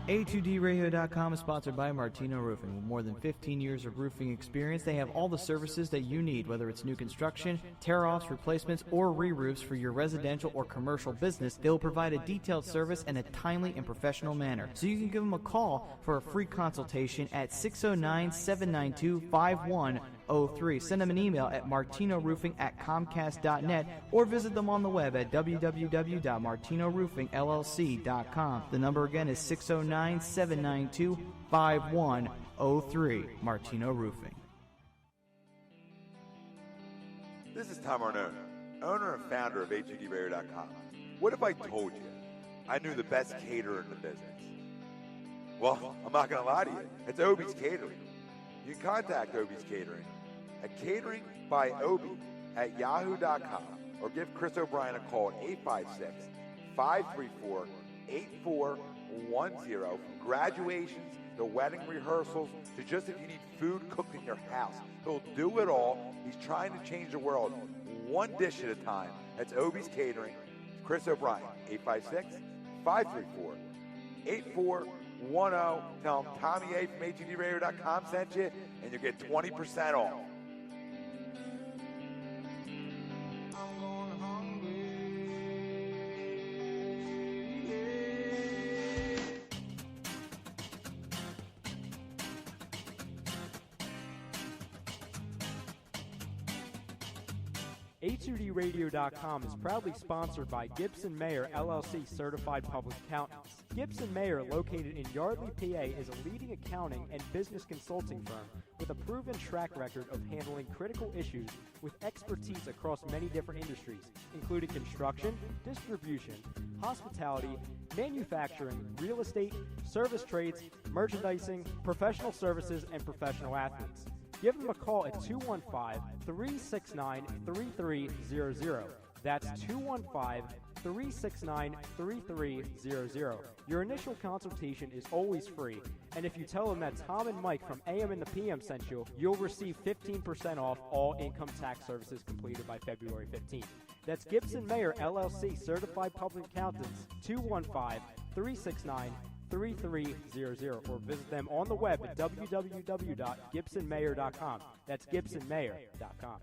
A2DRadio.com is sponsored by Martino Roofing. With more than 15 years of roofing experience, they have all the services that you need, whether it's new construction, tear-offs, replacements, or re-roofs for your residential or commercial business. They will provide a detailed service in a timely and professional manner. So you can give them a call for a free consultation at 609-792-5103. Send them an email at martinoroofing@comcast.net or visit them on the web at www.martinoroofingllc.com. The number again is 609-792-5103. Martino Roofing. This is Tom Arnone, owner and founder of A2DRadio.com. What if I told you I knew the best caterer in the business? Well, I'm not going to lie to you. It's Obie's Catering. You can contact Obie's Catering at cateringbyobie@yahoo.com or give Chris O'Brien a call at 856-534-8410. From graduations to wedding rehearsals to just if you need food cooked in your house. He'll do it all. He's trying to change the world one dish at a time. That's Obie's Catering. Chris O'Brien, 856-534-8410. Tell him Tommy A from A2DRadio.com sent you, and you'll get 20% off. A2DRadio.com is proudly sponsored by Gibson Mayer LLC Certified Public Accountants. Gibson Mayer, located in Yardley, PA, is a leading accounting and business consulting firm with a proven track record of handling critical issues with expertise across many different industries, including construction, distribution, hospitality, manufacturing, real estate, service trades, merchandising, professional services, and professional athletes. Give them a call at 215-369-3300. That's 215-369-3300. Your initial consultation is always free, and if you tell them that Tom and Mike from AM and the PM sent you, you'll receive 15% off all income tax services completed by February 15th. That's Gibson Mayer LLC Certified Public Accountants, 215-369-3300, or visit them on the web at www.gibsonmayer.com. That's gibsonmayer.com.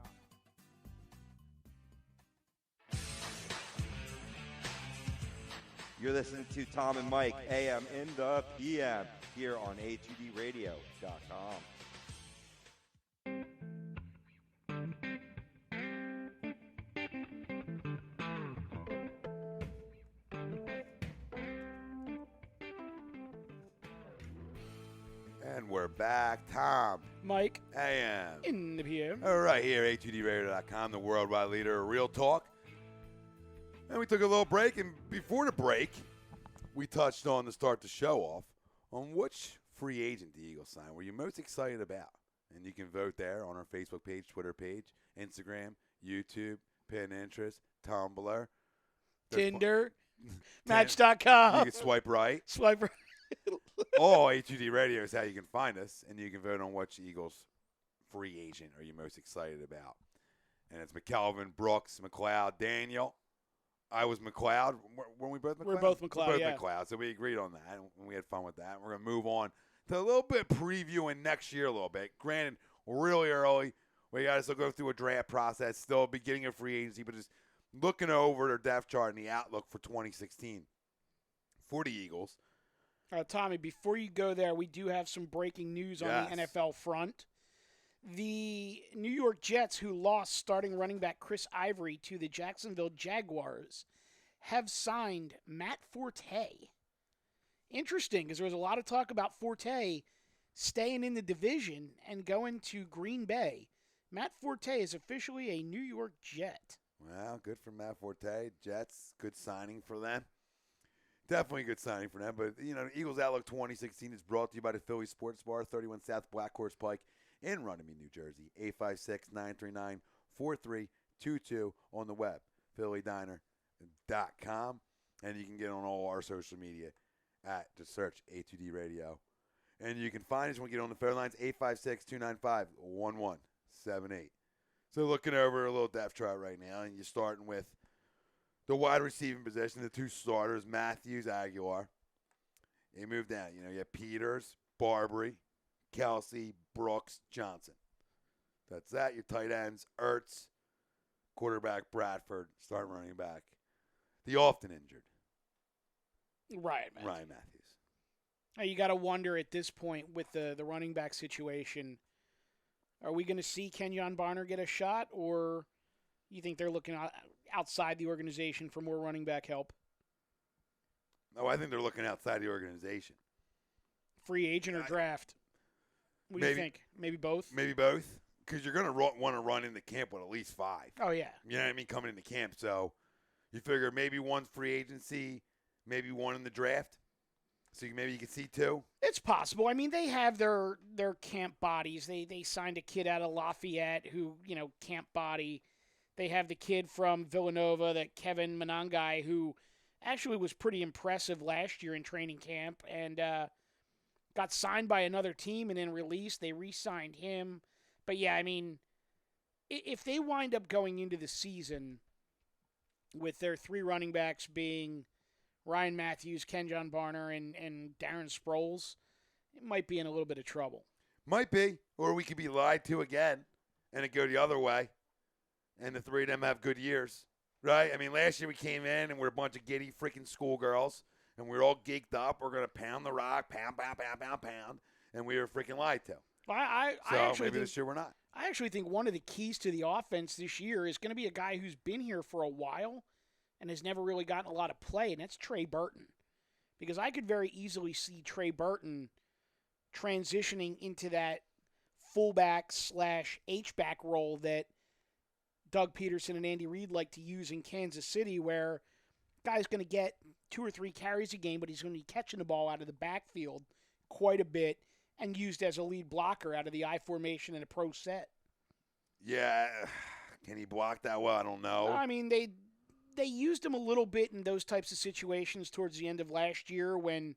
You're listening to Tom and Mike, AM in the PM, here on A2DRadio.com. And we're back. Tom, Mike, AM. in the PM. All right, here, A2DRadio.com, the worldwide leader of Real Talk. And we took a little break, and before the break, we touched on to start the show off on which free agent the Eagles signed were you most excited about. And you can vote there on our Facebook page, Twitter page, Instagram, YouTube, Pinterest, Tumblr, Tinder, Match.com. You can swipe right. Swipe right. All A2D Radio is how you can find us, and you can vote on which Eagles free agent are you most excited about. And it's McKelvin, Brooks, McLeod, Daniel. I was McLeod. Weren't we both McLeod? We're both McLeod, We're both yeah. McLeod, so we agreed on that, and we had fun with that. We're going to move on to a little bit previewing next year a little bit. Granted, we're really early. We got to still go through a draft process, still beginning of free agency, but just looking over their depth chart and the outlook for 2016 for the Eagles. Tommy, before you go there, we do have some breaking news on the NFL front. The New York Jets, who lost starting running back Chris Ivory to the Jacksonville Jaguars, have signed Matt Forte. Interesting, because there was a lot of talk about Forte staying in the division and going to Green Bay. Matt Forte is officially a New York Jet. Well, good for Matt Forte. Jets, good signing for them. Definitely a good signing for them. But, the Eagles Outlook 2016 is brought to you by the Philly Sports Bar, 31 South Black Horse Pike in Runnymede, New Jersey. 856-939-4322 on the web, phillydiner.com. And you can get on all our social media just search A2D Radio. And you can find us when we get on the phone lines, 856-295-1178. So looking over a little depth chart right now, and you're starting with the wide receiving position, the two starters, Matthews, Aguilar. They move down. You have Peters, Barbary, Kelsey, Brooks, Johnson. That's that. Your tight ends, Ertz, quarterback, Bradford, starting running back. The often injured Ryan Matthews. You got to wonder at this point with the running back situation, are we going to see Kenjon Barner get a shot, or you think they're looking outside the organization for more running back help? No, I think they're looking outside the organization. Free agent or draft? What do you think? Maybe both? Maybe both, because you're going to want to run into camp with at least 5. Oh, yeah. You know what I mean? Coming into camp. So you figure maybe one free agency, maybe one in the draft. So maybe you can see 2. It's possible. I mean, they have their camp bodies. They signed a kid out of Lafayette who, camp body. They have the kid from Villanova, that Kevin Monangai, who actually was pretty impressive last year in training camp and got signed by another team and then released. They re-signed him. But, yeah, I mean, if they wind up going into the season with their 3 running backs being Ryan Matthews, Kenjon Barner, and Darren Sproles, it might be in a little bit of trouble. Might be. Or we could be lied to again and it go the other way. And the 3 of them have good years. Right? I mean, last year we came in and we're a bunch of giddy freaking schoolgirls. And we were all geeked up. We're going to pound the rock, pound. And we were freaking lied to. I maybe this year we're not. I actually think one of the keys to the offense this year is going to be a guy who's been here for a while and has never really gotten a lot of play, and that's Trey Burton. Because I could very easily see Trey Burton transitioning into that fullback / H-back role that Doug Peterson and Andy Reid like to use in Kansas City, where guy's going to get 2 or 3 carries a game, but he's going to be catching the ball out of the backfield quite a bit and used as a lead blocker out of the I formation in a pro set. Yeah. Can he block that well? I don't know. I mean, they used him a little bit in those types of situations towards the end of last year when,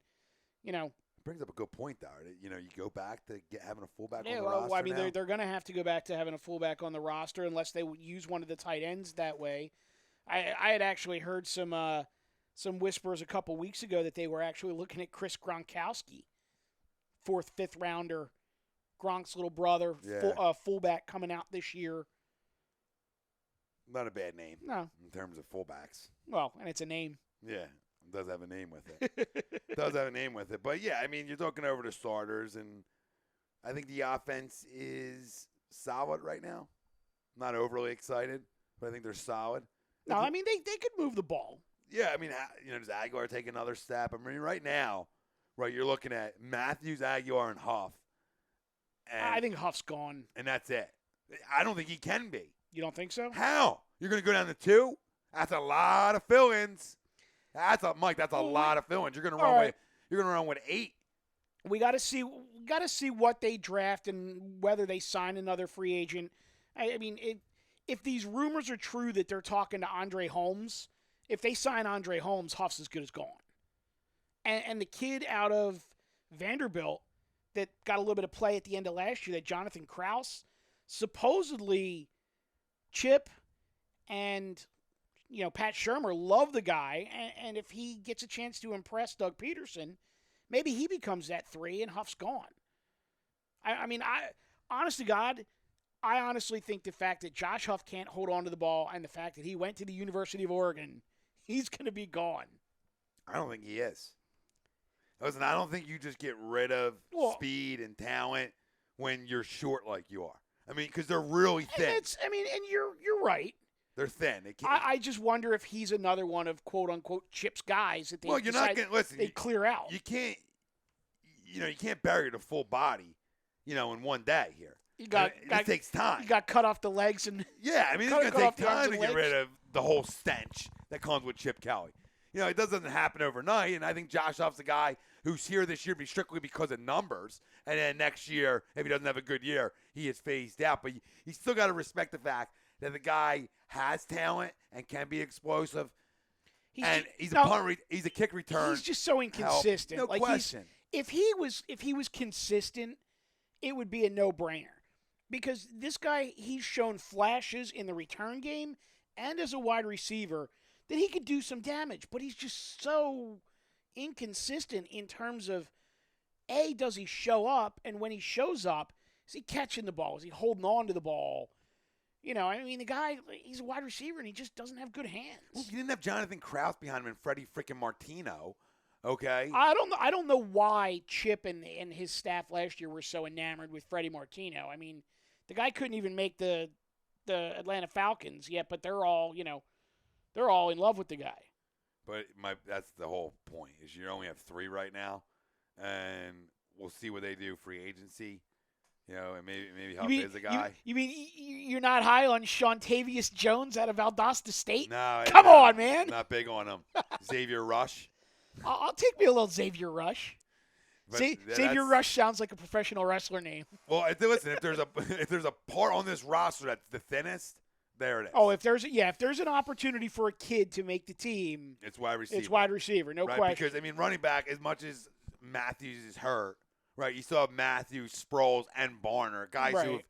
brings up a good point, though. You go back to having a fullback on the well, roster I mean, now. they're going to have to go back to having a fullback on the roster unless they would use one of the tight ends that way. I had actually heard some whispers a couple weeks ago that they were actually looking at Chris Gronkowski, 4th, 5th rounder, Gronk's little brother, fullback coming out this year. Not a bad name. No. In terms of fullbacks. Well, and it's a name. Yeah, it does have a name with it. But, yeah, I mean, you're talking over the starters, and I think the offense is solid right now. Not overly excited, but I think they're solid. No, I mean, they could move the ball. Yeah, I mean, does Aguilar take another step? I mean, right now, you're looking at Matthews, Aguilar, and Huff. And, I think Huff's gone. And that's it. I don't think he can be. You don't think so? How? You're going to go down to 2? That's a lot of fill-ins. That's a lot of fill-ins. You're going to run with 8. We got to see what they draft and whether they sign another free agent. I mean, if these rumors are true that they're talking to Andre Holmes, if they sign Andre Holmes, Huff's as good as gone. And the kid out of Vanderbilt that got a little bit of play at the end of last year, that Jonathan Krause, supposedly Chip and Pat Shurmur love the guy, and if he gets a chance to impress Doug Peterson, maybe he becomes that 3 and Huff's gone. I mean, honest to God, I honestly think the fact that Josh Huff can't hold on to the ball and the fact that he went to the University of Oregon, he's going to be gone. I don't think he is. Listen, I don't think you just get rid of speed and talent when you're short like you are. I mean, because they're really thin. And you're right. They're thin. I just wonder if he's another one of quote unquote Chip's guys that they clear out. You can't bury the full body, in one day here. It takes time. You got cut off the legs and yeah. I mean, it's going to take time to get rid of the whole stench that comes with Chip Kelly. It doesn't happen overnight, and I think Josh Huff's a guy who's here this year strictly because of numbers, and then next year, if he doesn't have a good year, he is phased out. But you still got to respect the fact that the guy has talent and can be explosive, he's a kick return. He's just so inconsistent. No question. If he was consistent, it would be a no-brainer. Because this guy, he's shown flashes in the return game and as a wide receiver that he could do some damage, but he's just so inconsistent in terms of, A, does he show up, and when he shows up, is he catching the ball? Is he holding on to the ball? The guy, he's a wide receiver, and he just doesn't have good hands. Well, you didn't have Jonathan Krause behind him and Freddie freaking Martino, okay? I don't know why Chip and his staff last year were so enamored with Freddie Martino. I mean, the guy couldn't even make the Atlanta Falcons yet, but they're all in love with the guy. But that's the whole point, is you only have 3 right now, and we'll see what they do free agency. And maybe Huff is a guy. You mean you're not high on Shontavious Jones out of Valdosta State? No. Come on, man. Not big on him. Xavier Rush. I'll take me a little Xavier Rush. Xavier Rush sounds like a professional wrestler name. Well, listen, if there's a part on this roster that's the thinnest, there it is. Oh, if there's an opportunity for a kid to make the team, it's wide receiver. No right? question. Because running back, as much as Matthews is hurt, right? You still have Matthews, Sproles, and Barner, guys who have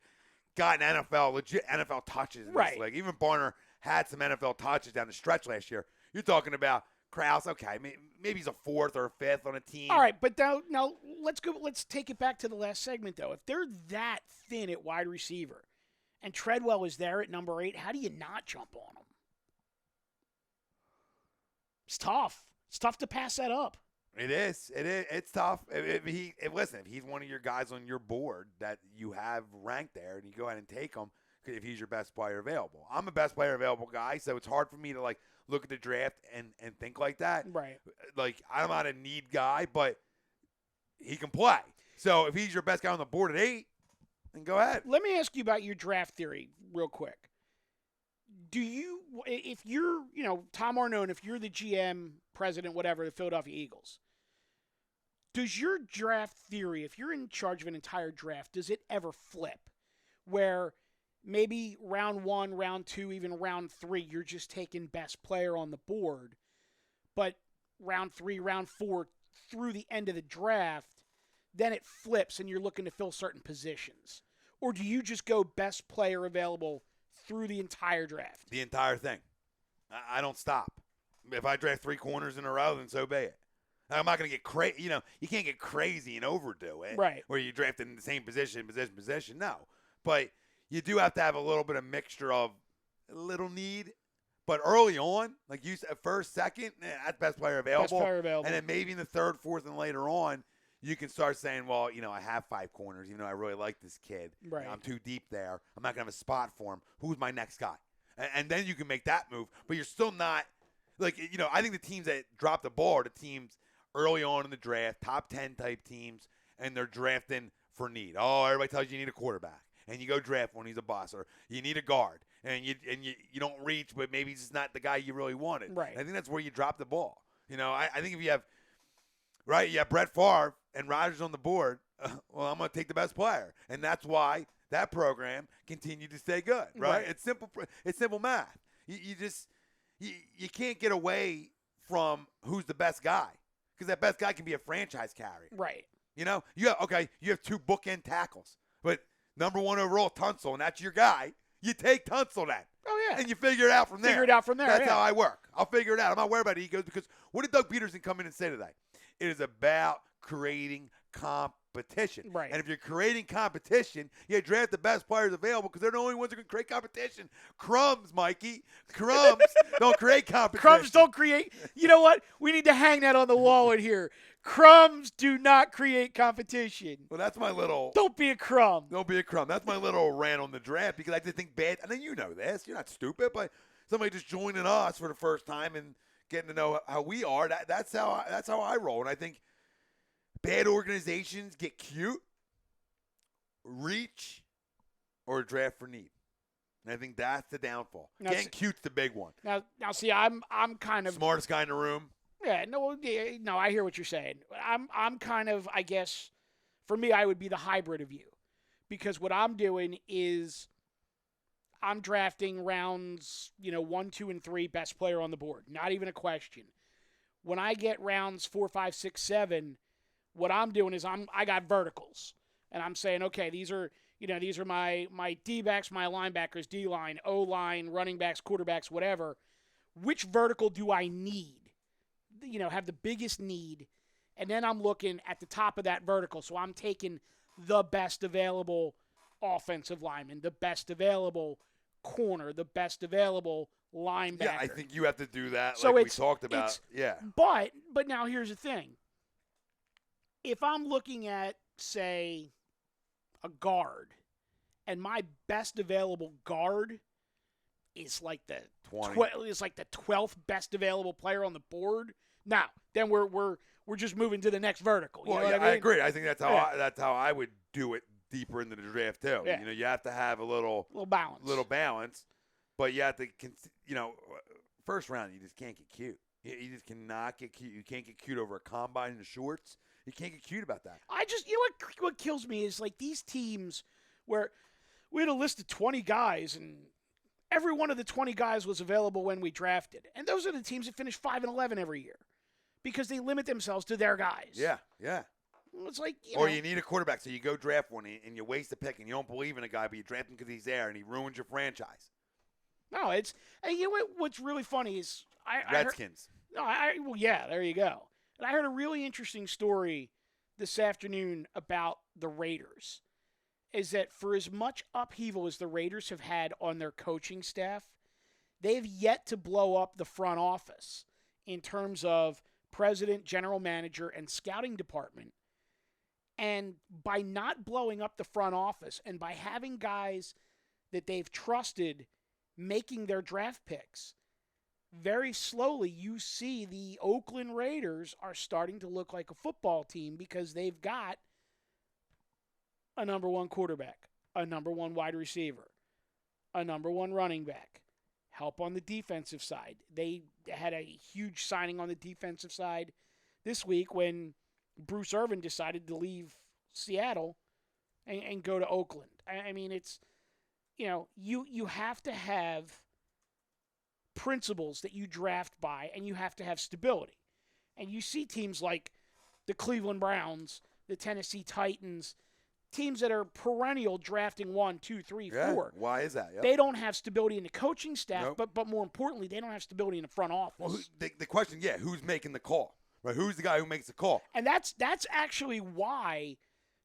gotten legit NFL touches in this league. Even Barner had some NFL touches down the stretch last year. You're talking about Krause, okay, maybe he's a 4th or a 5th on a team. All right, but now let's take it back to the last segment, though. If they're that thin at wide receiver and Treadwell is there at number 8, how do you not jump on him? It's tough. It's tough to pass that up. It is. It's tough. If he's one of your guys on your board that you have ranked there, and you go ahead and take him if he's your best player available. I'm a best player available guy, so it's hard for me to look at the draft and think like that. Right. I'm not a need guy, but he can play. So if he's your best guy on the board at 8, then go ahead. Let me ask you about your draft theory real quick. If you're, Tom Arnone, if you're the GM, president, whatever, the Philadelphia Eagles, does your draft theory, if you're in charge of an entire draft, does it ever flip where maybe round 1, round 2, even round 3, you're just taking best player on the board, but round 3, round 4, through the end of the draft, then it flips and you're looking to fill certain positions? Or do you just go best player available through the entire draft? The entire thing. I don't stop. If I draft 3 corners in a row, then so be it. I'm not going to get crazy. You can't get crazy and overdo it. Right. Where you draft in the same position. No. But you do have to have a little bit of mixture of a little need. But early on, like you said, first, second, that's best player available. Best player available. And then maybe in the 3rd, 4th, and later on, you can start saying, well, I have 5 corners. I really like this kid. Right. I'm too deep there. I'm not going to have a spot for him. Who's my next guy? And then you can make that move. But you're still not – I think the teams that drop the ball are the teams early on in the draft, top 10 type teams, and they're drafting for need. Oh, everybody tells you need a quarterback. And you go draft one, he's a boss. Or you need a guard. And you don't reach, but maybe he's just not the guy you really wanted. Right. I think that's where you drop the ball. I think if you have – right, you have Brett Favre and Rodgers on the board, well, I'm going to take the best player. And that's why that program continued to stay good, right? It's simple math. You can't get away from who's the best guy because that best guy can be a franchise carrier. Right. You have 2 bookend tackles, but number 1 overall, Tunsil, and that's your guy. You take Tunsil then. Oh, yeah. And you figure it out from there. That's how I work. I'll figure it out. I'm not worried about egos because what did Doug Peterson come in and say today? It is about creating competition. Right. And if you're creating competition, you draft the best players available because they're the only ones who can create competition. Crumbs, Mikey. Crumbs don't create competition. Crumbs don't create. You know what? We need to hang that on the wall in here. Crumbs do not create competition. Well, that's my little. Don't be a crumb. Don't be a crumb. That's my little rant on the draft because I did think bad. And then you know this. You're not stupid, but somebody just joining us for the first time and getting to know how we are. That's how I roll. And I think bad organizations get cute, reach, or draft for need. And I think that's the downfall. Now, Getting cute's the big one. Now, see, I'm kind of Smartest guy in the room. Yeah, no, I hear what you're saying. I'm kind of, I guess, for me, I would be the hybrid of you, because what I'm doing is I'm drafting rounds, 1, 2, and 3, best player on the board, not even a question. When I get rounds 4, 5, 6, 7, what I'm doing is I got verticals, and I'm saying, okay, these are my D-backs, my linebackers, D-line, O-line, running backs, quarterbacks, whatever. Which vertical do I need? Have the biggest need, and then I'm looking at the top of that vertical. So I'm taking the best available offensive lineman, the best available corner, the best available linebacker. Yeah, I think you have to do that So like we talked about. Yeah. But now here's the thing. If I'm looking at, say, a guard, and my best available guard is like the 12th best available player on the board. Now, then we're just moving to the next vertical. You know what I mean? I agree. I think that's how I would do it deeper into the draft too. Yeah. You have to have a little balance, but you have to first round you just can't get cute. You just cannot get cute. You can't get cute over a combine in the shorts. You can't get cute about that. I just what kills me is like these teams where we had a list of 20 guys and every one of the 20 guys was available when we drafted. And those are the teams that finish 5-11 every year because they limit themselves to their guys. Yeah. It's like, you need a quarterback, so you go draft one and you waste a pick and you don't believe in a guy, but you draft him because he's there and he ruins your franchise. No, and what's really funny is Redskins. There you go. And I heard a really interesting story this afternoon about the Raiders. Is that for as much upheaval as the Raiders have had on their coaching staff, they've yet to blow up the front office in terms of president, general manager, and scouting department. And by not blowing up the front office and by having guys that they've trusted making their draft picks, very slowly you see the Oakland Raiders are starting to look like a football team because they've got a number 1 quarterback, a number 1 wide receiver, a number 1 running back, help on the defensive side. They had a huge signing on the defensive side this week when Bruce Irvin decided to leave Seattle and go to Oakland. I mean, it's, you have to have principles that you draft by, and you have to have stability. And you see teams like the Cleveland Browns, the Tennessee Titans, teams that are perennial drafting 1, 2, 3, 4. Why is that? Yep. They don't have stability in the coaching staff, but more importantly, they don't have stability in the front office. Well, the question, who's making the call? Right? Who's the guy who makes the call? And that's actually why,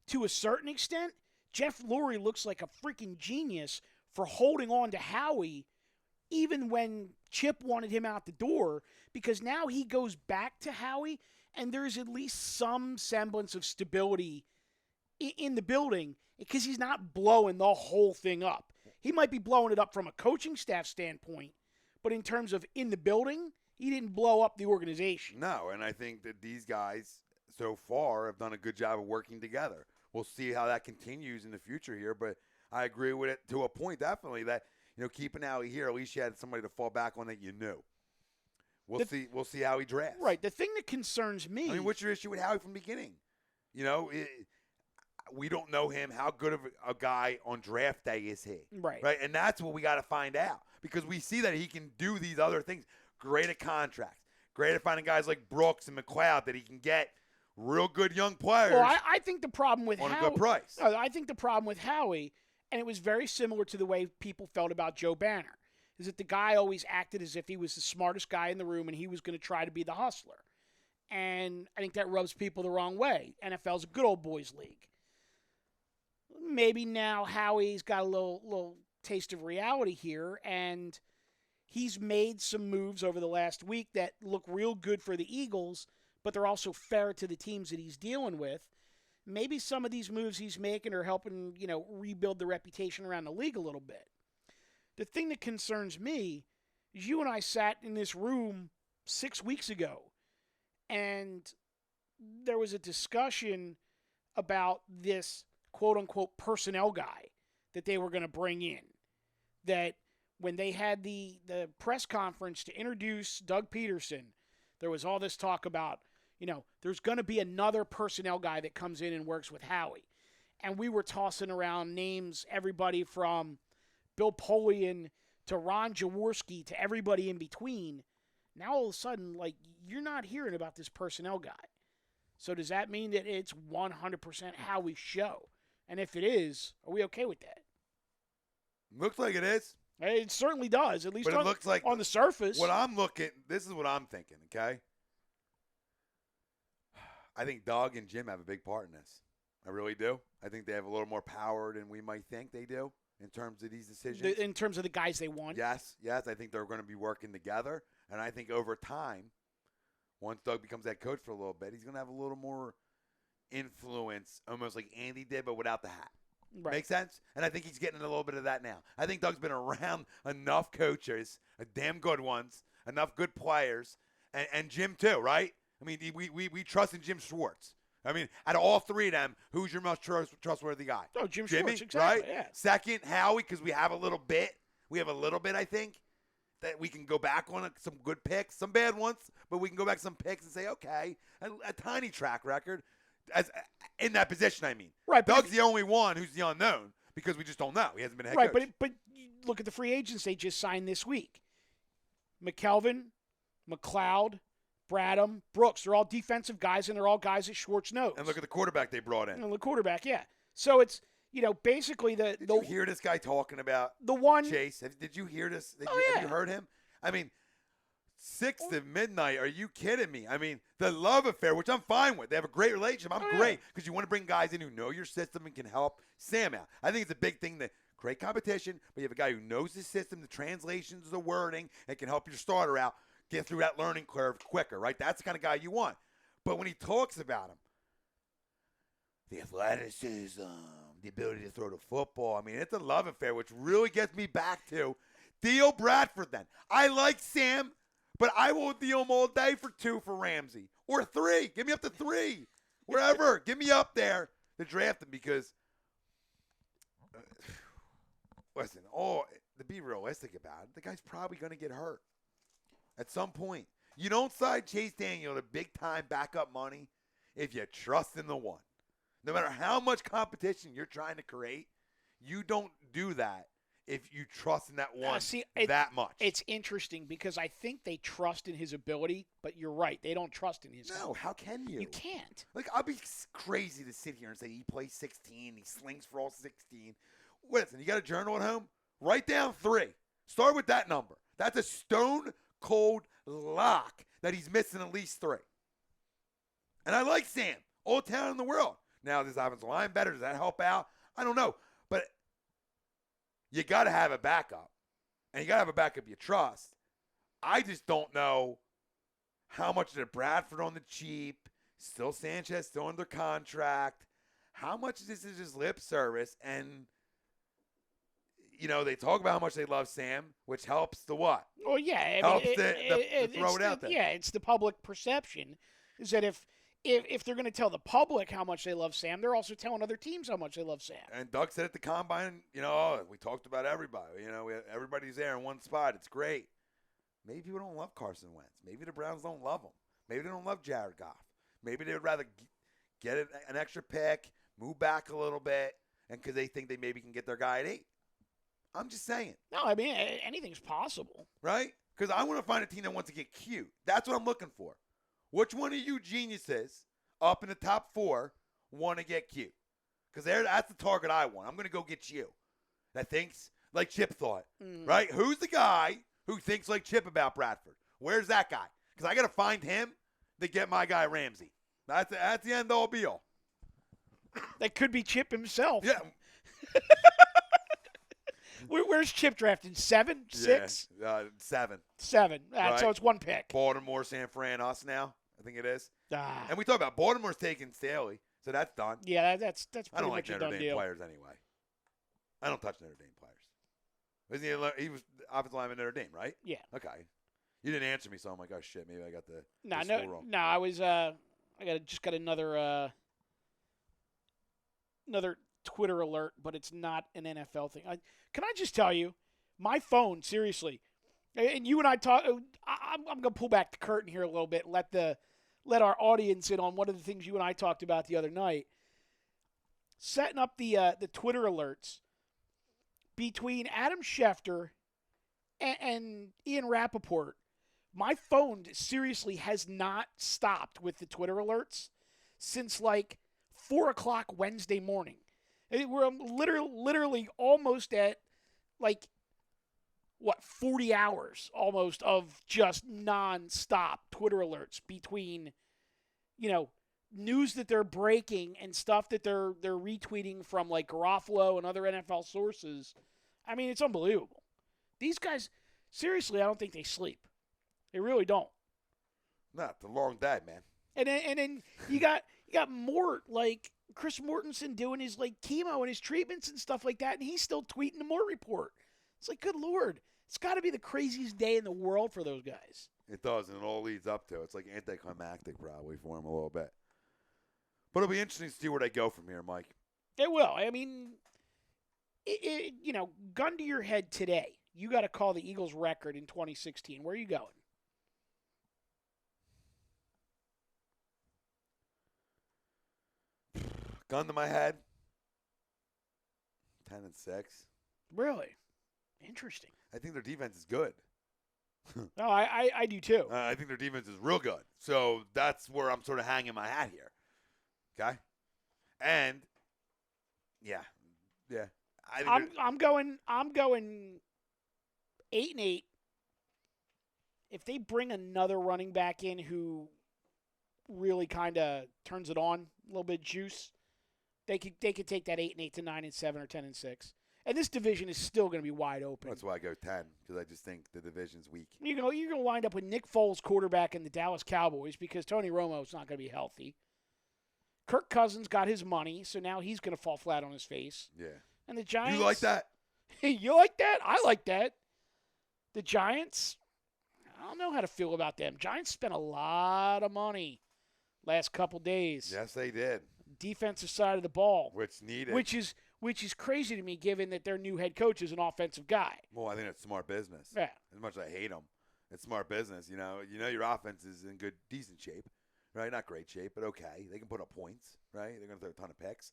to a certain extent, Jeff Lurie looks like a freaking genius for holding on to Howie even when Chip wanted him out the door, because now he goes back to Howie, and there's at least some semblance of stability in the building because he's not blowing the whole thing up. He might be blowing it up from a coaching staff standpoint, but in terms of in the building, he didn't blow up the organization. No, and I think that these guys so far have done a good job of working together. We'll see how that continues in the future here, but I agree with it to a point, definitely, that keeping Howie here, at least you had somebody to fall back on that you knew. We'll see how he drafts. Right. The thing that concerns me. I mean, what's your issue with Howie from the beginning? We don't know him. How good of a guy on draft day is he? Right. Right. And that's what we got to find out, because we see that he can do these other things. Great at contracts. Great at finding guys like Brooks and McLeod that he can get real good young players. Well, I think the problem with on Howie, a good price. I think the problem with Howie, and it was very similar to the way people felt about Joe Banner, is that the guy always acted as if he was the smartest guy in the room and he was going to try to be the hustler. And I think that rubs people the wrong way. NFL's a good old boys league. Maybe now Howie's got a little taste of reality here, and he's made some moves over the last week that look real good for the Eagles, but they're also fair to the teams that he's dealing with. Maybe some of these moves he's making are helping, rebuild the reputation around the league a little bit. The thing that concerns me is you and I sat in this room 6 weeks ago, and there was a discussion about this quote-unquote personnel guy that they were going to bring in. That when they had the press conference to introduce Doug Peterson, there was all this talk about, there's going to be another personnel guy that comes in and works with Howie. And we were tossing around names, everybody from Bill Polian to Ron Jaworski to everybody in between. Now all of a sudden, you're not hearing about this personnel guy. So does that mean that it's 100% Howie's show? And if it is, are we okay with that? Looks like it is. It certainly does, at least But it looks like on the surface. This is what I'm thinking, okay? I think Doug and Jim have a big part in this. I really do. I think they have a little more power than we might think they do in terms of these decisions. In terms of the guys they want? Yes. I think they're going to be working together. And I think over time, once Doug becomes that coach for a little bit, he's going to have a little more influence, almost like Andy did, but without the hat. Right. Make sense? And I think he's getting a little bit of that now. I think Doug's been around enough coaches, damn good ones, enough good players, and Jim too, right? I mean, we trust in Jim Schwartz. I mean, out of all three of them, who's your most trustworthy guy? Oh, Jimmy, Schwartz, exactly, right? Yeah. Second, Howie, because we have a little bit. I think, that we can go back on some good picks, some bad ones, but we can go back some picks and say, okay, a tiny track record. As in that position, I mean. Right. Doug's the only one who's the unknown because we just don't know. He hasn't been a head coach. Right, but you look at the free agents they just signed this week. McKelvin, McLeod, Bradham, Brooks. They're all defensive guys, and they're all guys that Schwartz knows. And look at the quarterback they brought in. And the quarterback, yeah. So it's, basically the... Did you hear this guy talking about the one... Chase? Did you hear this? Yeah. Have you heard him? I mean, 6 to midnight. Are you kidding me? I mean, the love affair, which I'm fine with. They have a great relationship. I'm great because you want to bring guys in who know your system and can help Sam out. I think it's a big thing that create competition, but you have a guy who knows the system, the translations, the wording, and can help your starter out get through that learning curve quicker, right? That's the kind of guy you want. But when he talks about him, the athleticism, the ability to throw the football, I mean, it's a love affair, which really gets me back to Theo Bradford then. I like Sam. But I will deal him all day for 2 for Ramsey. Or 3. Give me up to 3. Wherever. Give me up there to draft him because, listen, to be realistic about it, the guy's probably going to get hurt at some point. You don't sign Chase Daniel to big-time backup money if you trust in the one. No matter how much competition you're trying to create, you don't do that if you trust in that one that much. It's interesting because I think they trust in his ability, but you're right. They don't trust in his No, how can you? You can't. I'll be crazy to sit here and say he plays 16, he slings for all 16. Listen, you got a journal at home? Write down 3. Start with that number. That's a stone-cold lock that he's missing at least 3. And I like Sam. All talent in the world. Now, this offensive line better. Does that help out? I don't know. But you got to have a backup. And you got to have a backup you trust. I just don't know how much did Bradford on the cheap, still Sanchez, still under contract. How much of this is just lip service? And, they talk about how much they love Sam, which helps the what? Well, yeah. Helps to throw it out there. Yeah, it's the public perception is that if they're going to tell the public how much they love Sam, they're also telling other teams how much they love Sam. And Doug said at the Combine, we talked about everybody. Everybody's there in one spot. It's great. Maybe people don't love Carson Wentz. Maybe the Browns don't love him. Maybe they don't love Jared Goff. Maybe they would rather get an extra pick, move back a little bit, and because they think they maybe can get their guy at 8. I'm just saying. No, I mean, anything's possible. Right? Because I want to find a team that wants to get cute. That's what I'm looking for. Which one of you geniuses up in the top 4 want to get cute? Because that's the target I want. I'm going to go get you. That thinks like Chip thought. Right? Who's the guy who thinks like Chip about Bradford? Where's that guy? Because I got to find him. they get my guy Ramsey. That's the end all be all. That could be Chip himself. Yeah. Where's Chip drafted? 7? 6? Yeah, 7. 7. Right. So it's one pick. Baltimore, San Fran, us now. I think it is. Ah. And we talk about Baltimore's taking Staley, so that's done. Yeah, that's I pretty don't like much a Notre done Dame deal. players anyway. I don't touch Notre Dame players. He was offensive lineman at Notre Dame, right? Yeah. Okay. You didn't answer me, so I'm like, oh shit, maybe I got the No, school wrong. no. I was just got another Twitter alert, but it's not an NFL thing. Can I just tell you, my phone, seriously, and you and I talk. I'm gonna pull back the curtain here a little bit. Let our audience in on one of the things you and I talked about the other night. Setting up the Twitter alerts between Adam Schefter and Ian Rappaport. My phone seriously has not stopped with the Twitter alerts since like 4 o'clock Wednesday morning. We're literally almost at like 40 hours almost of just non-stop Twitter alerts between, news that they're breaking and stuff that they're retweeting from like Garofalo and other NFL sources. I mean, it's unbelievable. These guys, seriously, I don't think they sleep. They really don't. No, it's a long day, man. And then you got Mort, like Chris Mortensen doing his like chemo and his treatments and stuff like that, and he's still tweeting the Mort report. It's like, good Lord. It's got to be the craziest day in the world for those guys. It does, and it all leads up to it. It's like anticlimactic probably for him a little bit. But it'll be interesting to see where they go from here, Mike. It will. I mean, gun to your head today, you got to call the Eagles record in 2016. Where are you going? Gun to my head. 10-6. Really? Interesting. I think their defense is good. No, I do too. I think their defense is real good. So that's where I'm sort of hanging my hat here. Okay? And yeah. I'm going 8-8. If they bring another running back in who really kind of turns it on, a little bit of juice, they could take that 8-8 to 9-7 or 10-6. And this division is still going to be wide open. That's why I go 10, because I just think the division's weak. You're going to wind up with Nick Foles quarterback in the Dallas Cowboys because Tony Romo's not going to be healthy. Kirk Cousins got his money, so now he's going to fall flat on his face. Yeah. And the Giants. You like that? You like that? I like that. The Giants, I don't know how to feel about them. Giants spent a lot of money last couple days. Yes, they did. Defensive side of the ball. Which needed. Which is crazy to me given that their new head coach is an offensive guy. Well, I think it's smart business. Yeah. As much as I hate them, it's smart business. You know your offense is in decent shape, right? Not great shape, but okay. They can put up points, right? They're going to throw a ton of picks.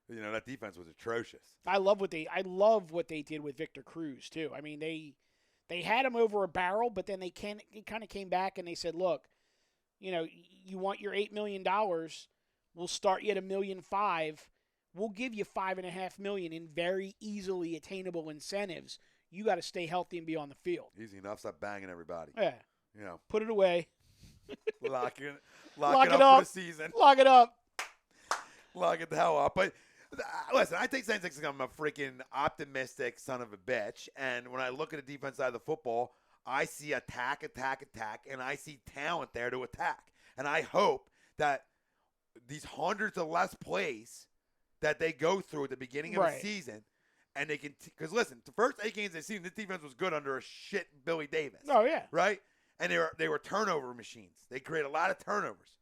But, that defense was atrocious. I love what they did with Victor Cruz too. I mean, they had him over a barrel, but then they kind of came back and they said, "Look, you want your $8 million? We'll start you at $1.5 million. We'll give you $5.5 million in very easily attainable incentives. You got to stay healthy and be on the field." Easy enough. Stop banging everybody. Yeah. Put it away. Lock it up for the season. Lock it up. Lock it the hell up. But listen, I think 10-6 is I'm a freaking optimistic son of a bitch. And when I look at the defense side of the football, I see attack, and I see talent there to attack. And I hope that these hundreds of less plays that they go through at the beginning of the season, and they can because listen, the first 8 games of the season, this defense was good under a shit Billy Davis. Oh yeah, right. And they were turnover machines. They create a lot of turnovers.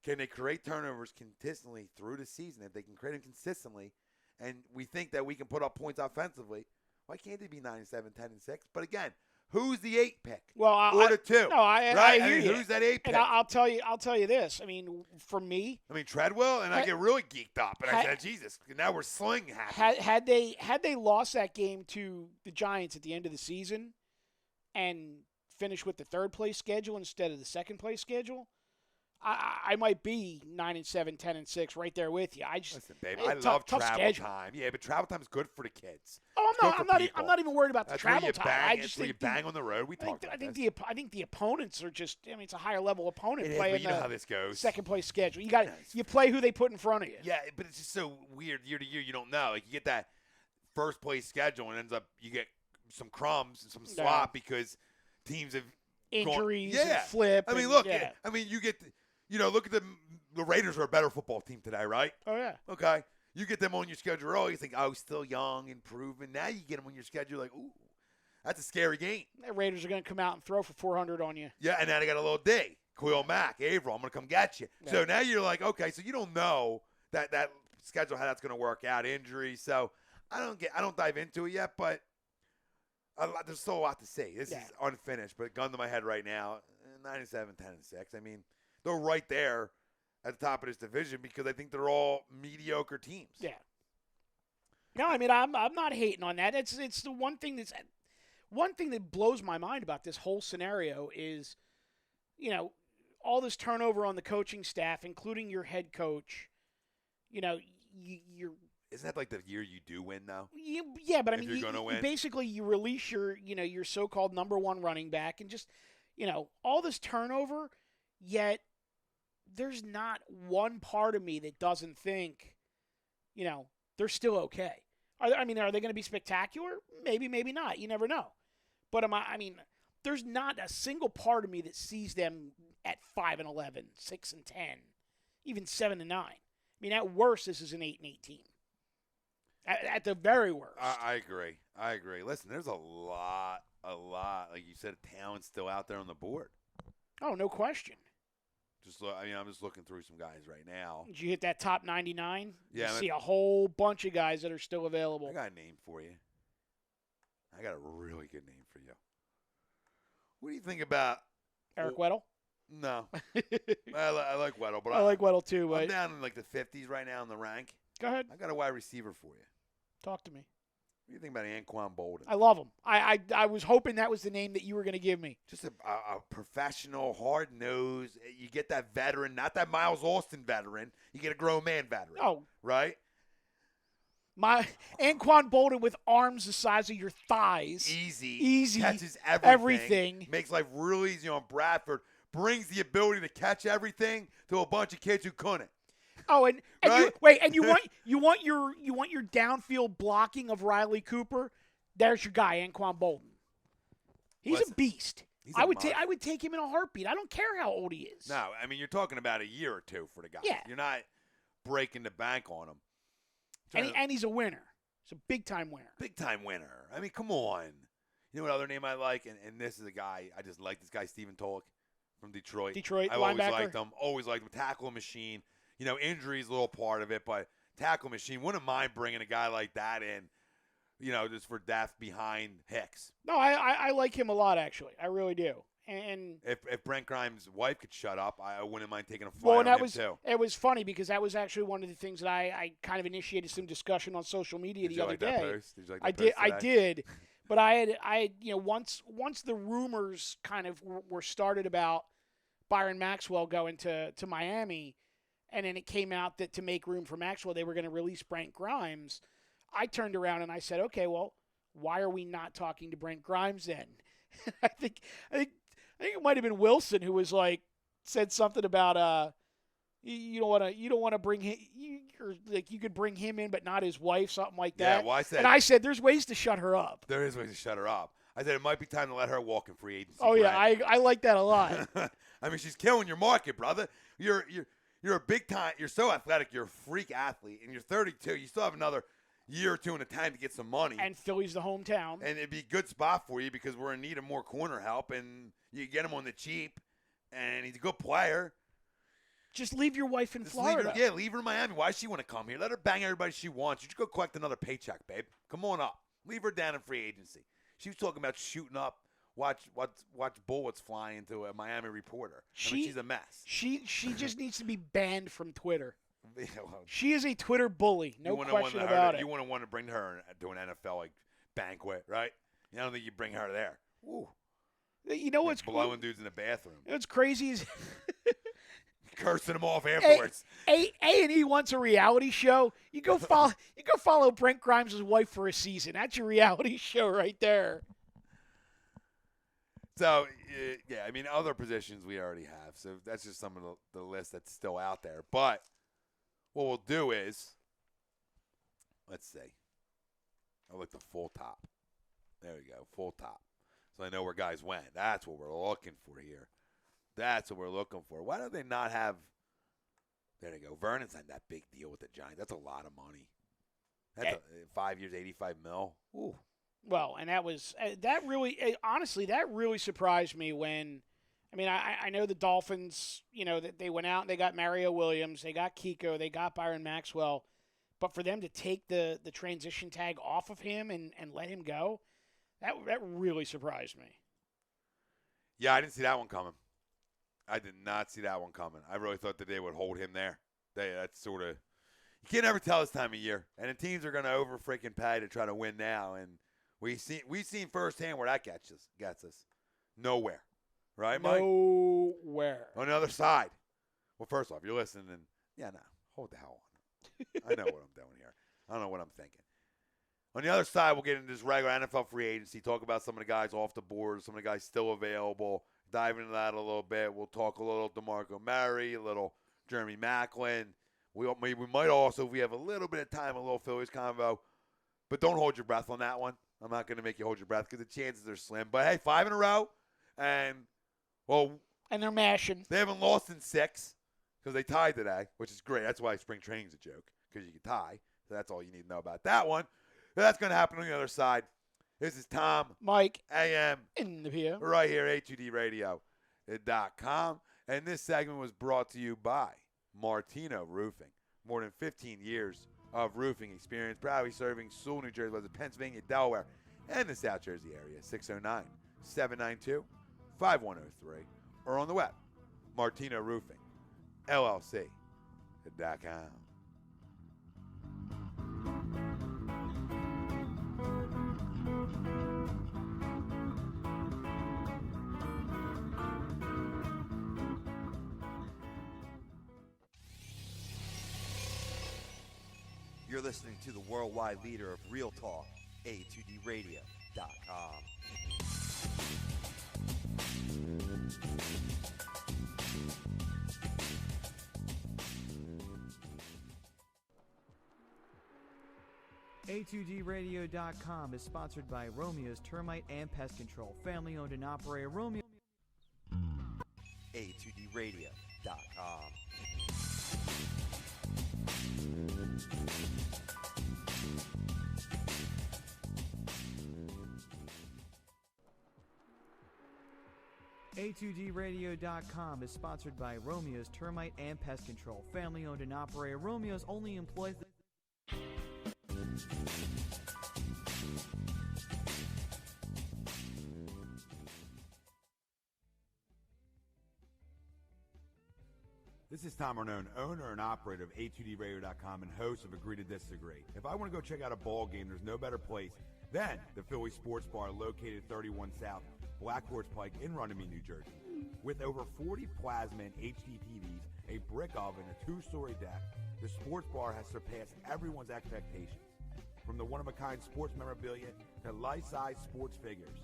Can they create turnovers consistently through the season? If they can create them consistently, and we think that we can put up points offensively, why can't they be 9-7, 10-6? But again, who's the 8 pick? Well, or the 2? No, I hear you. Who's that 8 pick? And I'll tell you this. I mean, for me, Treadwell, and I get really geeked up, and I said, Jesus, now we're sling happy. Had they lost that game to the Giants at the end of the season, and finished with the 3rd place schedule instead of the 2nd place schedule, I might be 9-7, 10-6, right there with you. I just Listen, babe, it's I tough- love tough travel schedule. time. Yeah, but travel time is good for the kids. Oh, It's good for I'm people. not even worried about the That's where travel you time. bang. I That's just where you think bang on the road. We talked about I think this. I think the opponents are just. I mean, it's a higher level opponent It is, playing but you know the how this goes. second place schedule. You got Yeah, it's you play who they put in front of you. Yeah, but it's just so weird year to year. You don't know. Like you get that first place schedule, and ends up you get some crumbs and some slop because teams have Injuries, gone, and flip. I mean, and, look. yeah. I mean, you get. Look at the Raiders are a better football team today, right? Oh yeah. Okay. You get them on your schedule early. You think, oh, still young, improving. Now you get them on your schedule, like, ooh, that's a scary game. The Raiders are going to come out and throw for 400 on you. Yeah, and now they got a little D. Quill Mack, Averill, I'm going to come get you. Yeah. So now you're like, okay, so you don't know that schedule, how that's going to work out, injuries. So I don't dive into it yet, but there's still a lot to see. This is unfinished, but gun to my head right now, 9-7, 10-6. I mean, they're right there at the top of this division because I think they're all mediocre teams. Yeah. No, I mean I'm not hating on that. It's the one thing that blows my mind about this whole scenario is, all this turnover on the coaching staff, including your head coach. You're. Isn't that like the year you do win, though? Yeah, but I If mean, you're gonna win. basically you release your so-called number one running back, and just all this turnover. Yet there's not one part of me that doesn't think, they're still okay. Are they going to be spectacular? Maybe, maybe not. You never know. But there's not a single part of me that sees them at 5-11, 6-10, even 7-9. I mean, at worst, this is an 8-18. At the very worst. I agree. Listen, there's a lot, like you said, talent still out there on the board. Oh, no question. I'm just looking through some guys right now. Did you hit that top 99? Yeah, You see a whole bunch of guys that are still available. I got a name for you. I got a really good name for you. What do you think about Eric Weddle? No. I like Weddle, but I like Weddle too. I'm But down in like the 50s right now in the rank. go ahead. I got a wide receiver for you. Talk to me. What do you think about Anquan Bolden? I love him. I was hoping that was the name that you were going to give me. Just a professional, hard-nosed. You get that veteran, not that Miles Austin veteran. You get a grown man veteran. Oh, Right? my Anquan Bolden with arms the size of your thighs. Easy. Catches everything. Makes life real easy on Bradford. Brings the ability to catch everything to a bunch of kids who couldn't. Oh, and Right? you want your downfield blocking of Riley Cooper? There's your guy, Anquan Bolden. He's Listen, a beast. he's I a would monster. I would take him in a heartbeat. I don't care how old he is. No, I mean, you're talking about a year or two for the guy. Yeah. You're not breaking the bank on him. And he's a winner. He's a big time winner. Big time winner. I mean, come on. You know what other name I like? And this is a guy, I just like this guy, Stephen Tolk from Detroit. Detroit I've linebacker. always liked him. Tackle machine. Injuries a little part of it, but tackle machine. Wouldn't mind bringing a guy like that in, just for depth behind Hicks. No, I like him a lot, actually. I really do. And If Brent Grimes' wife could shut up, I wouldn't mind taking a flight well, on and him too. it was funny because that was actually one of the things that I kind of initiated some discussion on social media Did the you other like day. that post? Did you like I that did. post I today? did. But I once the rumors kind of were started about Byron Maxwell going to Miami, and then it came out that to make room for Maxwell, they were going to release Brent Grimes. I turned around and I said, okay, well, why are we not talking to Brent Grimes then? I think it might have been Wilson who was said something about you don't want to bring him, you could bring him in but not his wife, something like that. Yeah, well, I said there's ways to shut her up. There is ways to shut her up. I said it might be time to let her walk in free agency. Oh yeah, Brent. I like that a lot. I mean, she's killing your market, brother. You're a big time. You're so athletic. You're a freak athlete, and you're 32. You still have another year or two in the time to get some money. And Philly's the hometown. And it'd be a good spot for you because we're in need of more corner help, and you get him on the cheap, and he's a good player. Just leave your wife in Just Florida. leave her in Miami. Why does she want to come here? Let her bang everybody she wants. You just go collect another paycheck, babe. Come on up. Leave her down in free agency. She was talking about shooting up. Watch bullets fly into a Miami reporter. She's a mess. She just needs to be banned from Twitter. Yeah, well, She is a Twitter bully, no you wouldn't question want about it. You wouldn't want to bring her to an NFL banquet, right? I don't think you bring her there. Ooh, You know what's blowing dudes in the bathroom. What's crazy is cursing him off afterwards. A&E wants a reality show. You go follow Brent Grimes' wife for a season. That's your reality show right there. So, yeah, I mean, other positions we already have. So that's just some of the list that's still out there. But what we'll do is, let's see. I'll look the full top. There we go, full top. So I know where guys went. That's what we're looking for here. That's what we're looking for. Why don't they not have – there they go. Vernon's had that big deal with the Giants. That's a lot of money. That's 5 years, $85 million. Ooh. Well, and that was that really honestly that really surprised me when I know the Dolphins, that they went out and they got Mario Williams, they got Kiko, they got Byron Maxwell, but for them to take the transition tag off of him and let him go, that really surprised me. Yeah, I didn't see that one coming. I did not see that one coming. I really thought that they would hold him there. That's sort of you can't ever tell this time of year, and the teams are going to over freaking pay to try to win now, and we've seen firsthand where that gets us. Nowhere. Right, Mike? Nowhere. On the other side. Well, first off, you're listening, and hold the hell on. I know what I'm doing here. I don't know what I'm thinking. On the other side, we'll get into this regular NFL free agency, talk about some of the guys off the board, some of the guys still available, dive into that a little bit. We'll talk a little DeMarco Murray, a little Jeremy Maclin. We might also, if we have a little bit of time, a little Phillies convo. But don't hold your breath on that one. I'm not going to make you hold your breath because the chances are slim. But, hey, 5 in a row. And they're mashing. They haven't lost in 6 because they tied today, which is great. That's why spring training's a joke, because you can tie. So that's all you need to know about that one. But that's going to happen on the other side. This is Tom. Mike. AM. In the PM. Right here, A2DRadio.com. And this segment was brought to you by Martino Roofing. More than 15 years of roofing experience, proudly serving Sewell, New Jersey, Pennsylvania, Delaware, and the South Jersey area. 609-792-5103. Or on the web, Martino Roofing, LLC.com. You're listening to the worldwide leader of Real Talk, A2DRadio.com. A2DRadio.com is sponsored by Romeo's Termite and Pest Control, family owned and operated. Romeo. A2DRadio.com. A2DRadio.com is sponsored by Romeo's Termite and Pest Control, family owned and operated. Romeo's only employs the This is Tom Arnone, owner and operator of A2DRadio.com and host of Agree to Disagree. If I want to go check out a ball game, there's no better place than the Philly Sports Bar located 31 South Black Horse Pike in Runnymede, New Jersey. With over 40 plasma and HD TVs, a brick oven, a 2-story deck, the sports bar has surpassed everyone's expectations. From the one-of-a-kind sports memorabilia to life-size sports figures,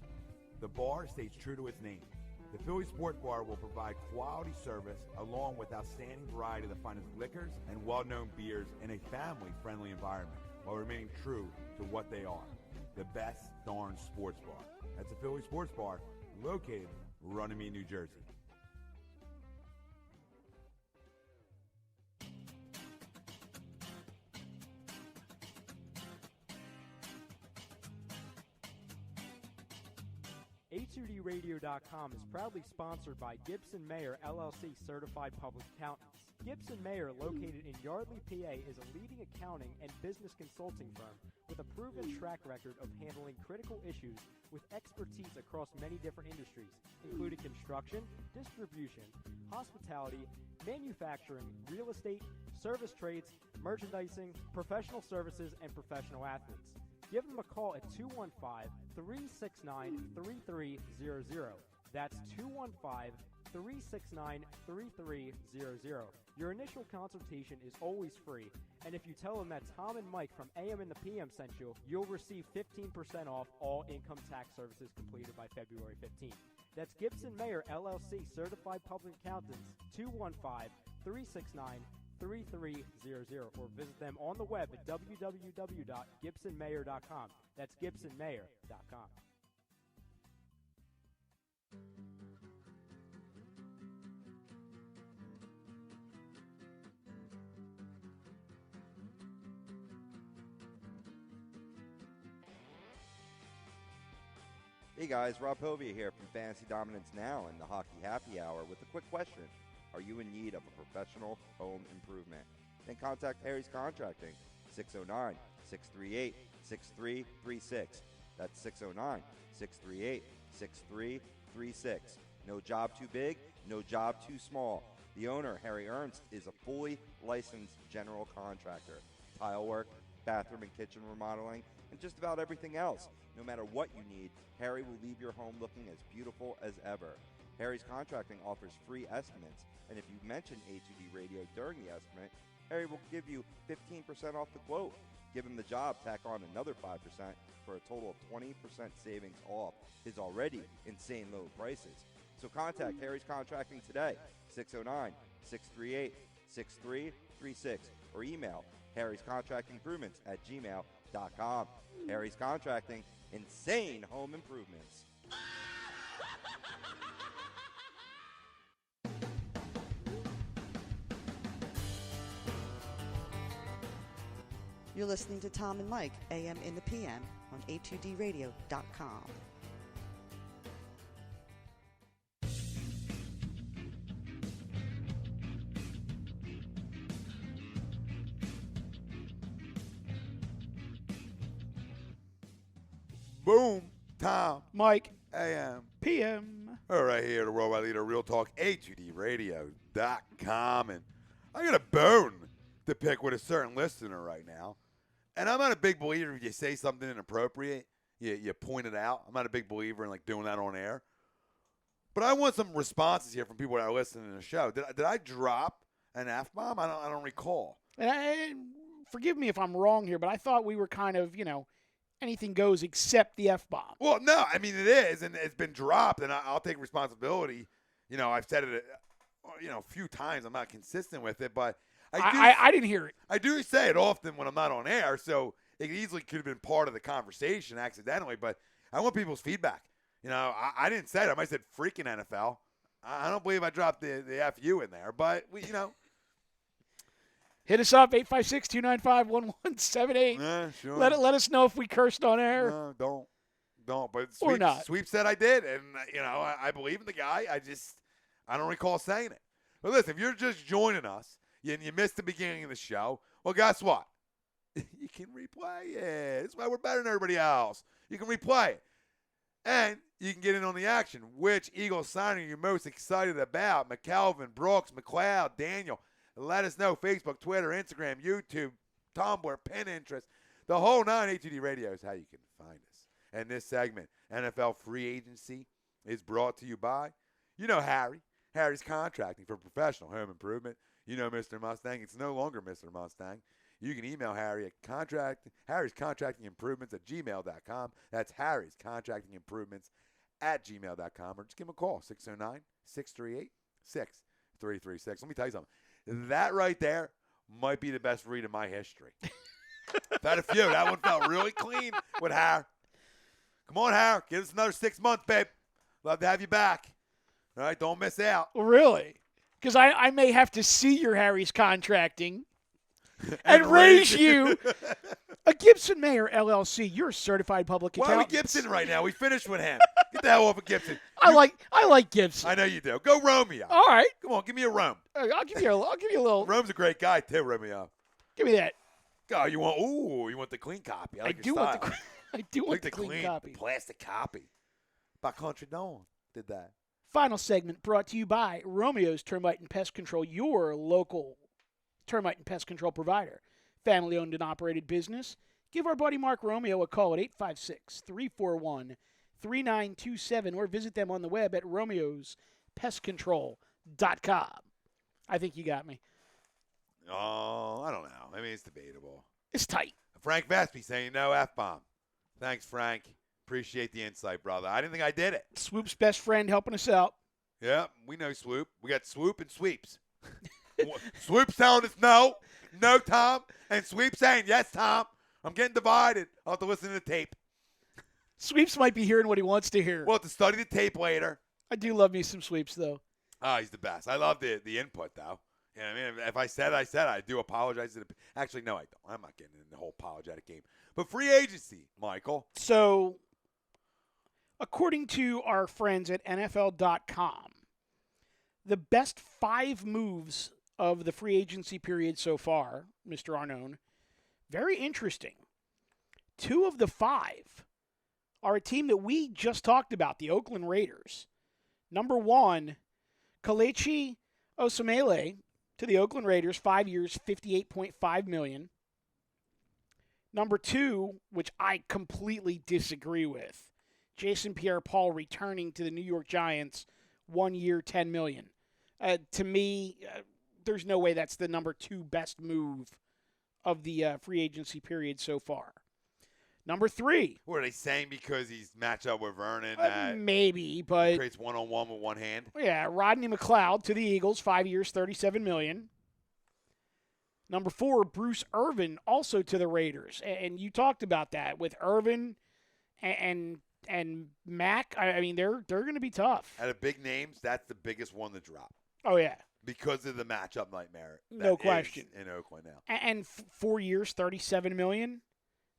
the bar stays true to its name. The Philly Sports Bar will provide quality service along with outstanding variety of the finest liquors and well-known beers in a family-friendly environment while remaining true to what they are, the best darn sports bar. That's the Philly Sports Bar, located in Runnymede, New Jersey. A2DRadio.com is proudly sponsored by Gibson Mayer LLC Certified Public Accountants. Gibson Mayer, located in Yardley, PA, is a leading accounting and business consulting firm with a proven track record of handling critical issues with expertise across many different industries, including construction, distribution, hospitality, manufacturing, real estate, service trades, merchandising, professional services, and professional athletes. Give them a call at 215-369-3300. That's 369-3300. Your initial consultation is always free, and if you tell them that Tom and Mike from AM and the PM sent you, you'll receive 15% off all income tax services completed by February 15th. That's Gibson Mayer LLC Certified Public Accountants, 215-369-3300, or visit them on the web at www.gibsonmayer.com. That's gibsonmayer.com. Hey guys, Rob Hovia here from Fantasy Dominance Now in the Hockey Happy Hour with a quick question. Are you in need of a professional home improvement? Then contact Harry's Contracting, 609-638-6336. That's 609-638-6336. No job too big, no job too small. The owner, Harry Ernst, is a fully licensed general contractor. Tile work, bathroom and kitchen remodeling, and just about everything else. No matter what you need, Harry will leave your home looking as beautiful as ever. Harry's Contracting offers free estimates, and if you mention A2D Radio during the estimate, Harry will give you 15% off the quote. Give him the job, tack on another 5% for a total of 20% savings off his already insane low prices. So contact Harry's Contracting today, 609-638-6336, or email harryscontractingimprovements@gmail.com. Harry's Contracting, insane home improvements. You're listening to Tom and Mike, AM in the PM, on a2dradio.com. Boom. Tom. Mike, AM. PM. All right, here, the worldwide leader, Real Talk, A2DRadio.com. And I got a bone to pick with a certain listener right now. And I'm not a big believer if you say something inappropriate, you point it out. I'm not a big believer in, like, doing that on air. But I want some responses here from people that are listening to the show. Did I drop an F-bomb? I don't recall. Forgive me if I'm wrong here, but I thought we were kind of, anything goes except the F-bomb. Well, no, I mean, it is, and it's been dropped, and I'll take responsibility. I've said it, a few times. I'm not consistent with it, but I didn't hear it. I do say it often when I'm not on air, so it easily could have been part of the conversation accidentally, but I want people's feedback. I didn't say it. I might have said freaking NFL. I don't believe I dropped the FU in there, but Hit us up, 856-295-1178. Yeah, sure. Let us know if we cursed on air. No, don't. But Or not. Sweep said I did, and, I believe in the guy. I don't recall saying it. But listen, if you're just joining us and you missed the beginning of the show, well, guess what? You can replay it. That's why we're better than everybody else. You can replay it. And you can get in on the action. Which Eagles signing are you most excited about? McKelvin, Brooks, McLeod, Daniel. Let us know. Facebook, Twitter, Instagram, YouTube, Tumblr, Pinterest. The whole 9 A2D Radio is how you can find us. And this segment, NFL Free Agency, is brought to you by, Harry. Harry's Contracting for professional home improvement. Mr. Mustang. It's no longer Mr. Mustang. You can email Harry at Harry's Contracting Improvements @gmail.com. That's Harry's Contracting Improvements @gmail.com. Or just give him a call, 609-638-6336. Let me tell you something. That right there might be the best read of my history. I've had a few. That one felt really clean with Harry. Come on, Harry. Give us another 6 months, babe. Love to have you back. All right, don't miss out. Really? Because I may have to see your Harry's Contracting and raise you a Gibson Mayer LLC. You're a certified public accountant. Why are we Gibson right now? We finished with him. Get the hell off of Gibson. I like Gibson. I know you do. Go Romeo. All right. Come on, give me a Rome. I'll give you a little. Rome's a great guy too, Romeo. Give me that. Oh, you want the clean copy? I like your want style. I do want the clean copy. The plastic copy. By Country Dawn did that. Final segment brought to you by Romeo's Termite and Pest Control, your local termite and pest control provider. Family-owned and operated business. Give our buddy Mark Romeo a call at 856-341-3927 or visit them on the web at pestcontrol.com. I think you got me. Oh, I don't know. I mean, it's debatable. It's tight. Frank Vespi saying no F-bomb. Thanks, Frank. Appreciate the insight, brother. I didn't think I did it. Swoop's best friend helping us out. Yeah, we know Swoop. We got Swoop and Sweeps. Swoop telling us no, Tom, and Sweep saying yes, Tom. I'm getting divided. I'll have to listen to the tape. Sweeps might be hearing what he wants to hear. We'll have to study the tape later. I do love me some Sweeps, though. Oh, he's the best. I love the input, though. You know what I mean? If I said I do apologize. Actually, no, I don't. I'm not getting in the whole apologetic game. But free agency, Michael. So, according to our friends at NFL.com, the best 5 moves of the free agency period so far, Mr. Arnone, very interesting. 2 of the 5 are a team that we just talked about, the Oakland Raiders. Number 1, Kelechi Osemele to the Oakland Raiders, 5 years, $58.5 million. Number 2, which I completely disagree with, Jason Pierre-Paul returning to the New York Giants, 1 year, $10 million. To me, there's no way that's the number 2 best move of the free agency period so far. Number 3. What are they saying because he's matched up with Vernon? Maybe, but creates one-on-one with one hand. Yeah, Rodney McLeod to the Eagles, 5 years, $37 million. Number 4, Bruce Irvin, also to the Raiders. And you talked about that with Irvin and Mack. I mean, they're going to be tough. Out of big names, that's the biggest one to drop. Oh, yeah. Because of the matchup nightmare. No question. In Oakland now. And 4 years, $37 million.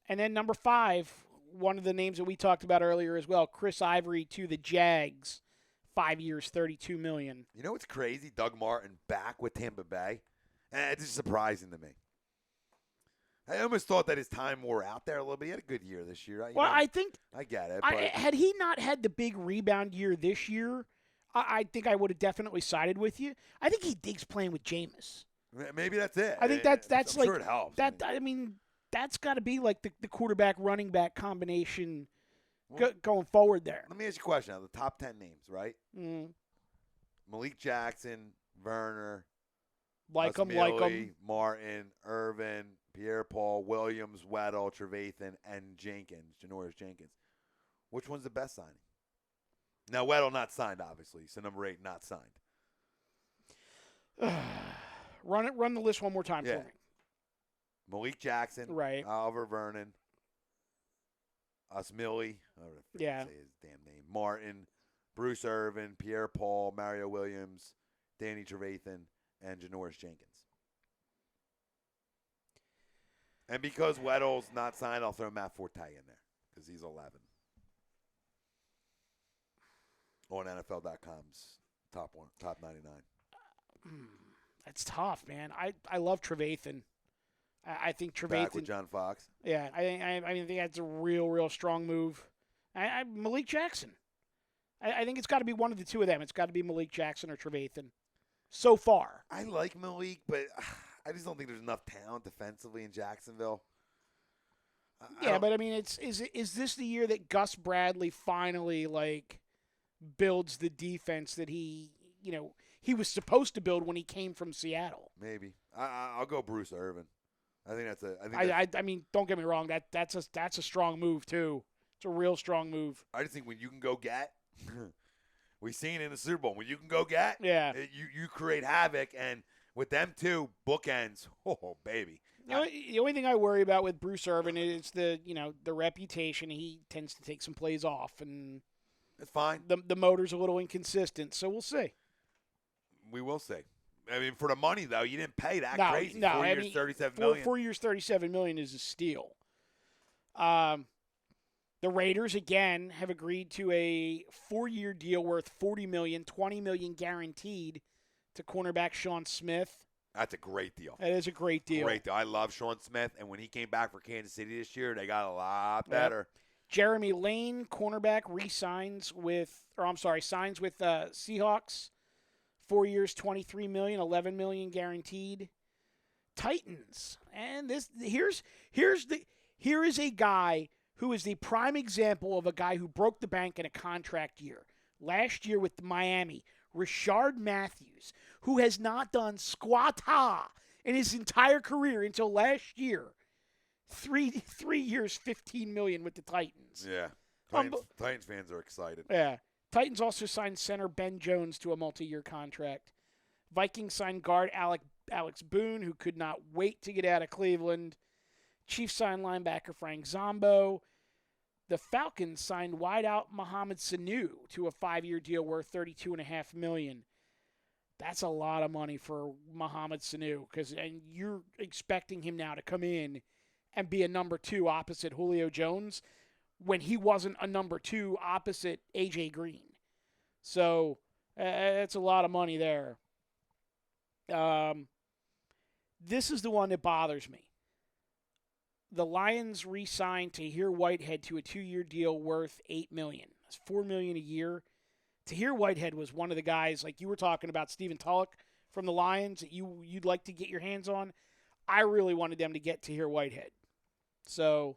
And then number 5, one of the names that we talked about earlier as well, Chris Ivory to the Jags, 5 years, $32 million. You know what's crazy? Doug Martin back with Tampa Bay. It's just surprising to me. I almost thought that his time wore out there a little bit. He had a good year this year. I think I get it. But had he not had the big rebound year this year, I think I would have definitely sided with you. I think he digs playing with Jameis. Maybe that's it. I think that's I'm like sure it helps. That's got to be like the quarterback running back combination going forward there. Let me ask you a question. Now, the top 10 names, right? Mm. Malik Jackson, Werner, like him, Martin, Irvin, Pierre-Paul, Williams, Weddle, Trevathan, and Jenkins, Janoris Jenkins. Which one's the best signing? Now, Weddle not signed, obviously, so number 8 not signed. Run the list one more time for me. Malik Jackson, right? Oliver Vernon, Osmilly, say his damn name, Martin, Bruce Irvin, Pierre-Paul, Mario Williams, Danny Trevathan, and Janoris Jenkins. And because Weddle's not signed, I'll throw Matt Forte in there because he's 11 on NFL.com's top 99. That's tough, man. I love Trevathan. I think Trevathan. Back with John Fox. Yeah, I think that's a real strong move. Malik Jackson. I think it's got to be one of the two of them. It's got to be Malik Jackson or Trevathan. So far, I like Malik, but I just don't think there's enough talent defensively in Jacksonville. But I mean, is this the year that Gus Bradley finally builds the defense that he was supposed to build when he came from Seattle? Maybe. I'll go Bruce Irvin. I think that's I mean, don't get me wrong. That's a strong move too. It's a real strong move. I just think when you can go get, we've seen in the Super Bowl when you can go get, you create havoc, and with them two bookends, oh baby. The only thing I worry about with Bruce Irvin is the reputation. He tends to take some plays off, and it's fine. The motor's a little inconsistent, so we'll see. We will see. I mean, for the money, though, you didn't pay that crazy. No, 4 years, $37 million. 4 years, $37 million is a steal. The Raiders, again, have agreed to a 4-year deal worth $40 million, $20 million guaranteed to cornerback Sean Smith. That's a great deal. That is a great deal. Great deal. I love Sean Smith, and when he came back for Kansas City this year, they got a lot better. Jeremy Lane, cornerback, signs with Seahawks. 4 years, $23 million, $11 million guaranteed. Titans, and here is a guy who is the prime example of a guy who broke the bank in a contract year. Last year with Miami, Rashard Matthews, who has not done squat-ha in his entire career until last year. 3 years, $15 million with the Titans. Yeah. Titans fans are excited. Yeah. Titans also signed center Ben Jones to a multi-year contract. Vikings signed guard Alex Boone, who could not wait to get out of Cleveland. Chiefs signed linebacker Frank Zombo. The Falcons signed wideout Mohamed Sanu to a 5-year deal worth $32.5 million. That's a lot of money for Mohamed Sanu, and you're expecting him now to come in and be a number 2 opposite Julio Jones when he wasn't a number 2 opposite A.J. Green. So that's a lot of money there. This is the one that bothers me. The Lions re-signed Tahir Whitehead to a 2-year deal worth $8 million. That's $4 million a year. Tahir Whitehead was one of the guys, like you were talking about, Stephen Tulloch from the Lions, that you'd like to get your hands on. I really wanted them to get Tahir Whitehead. So,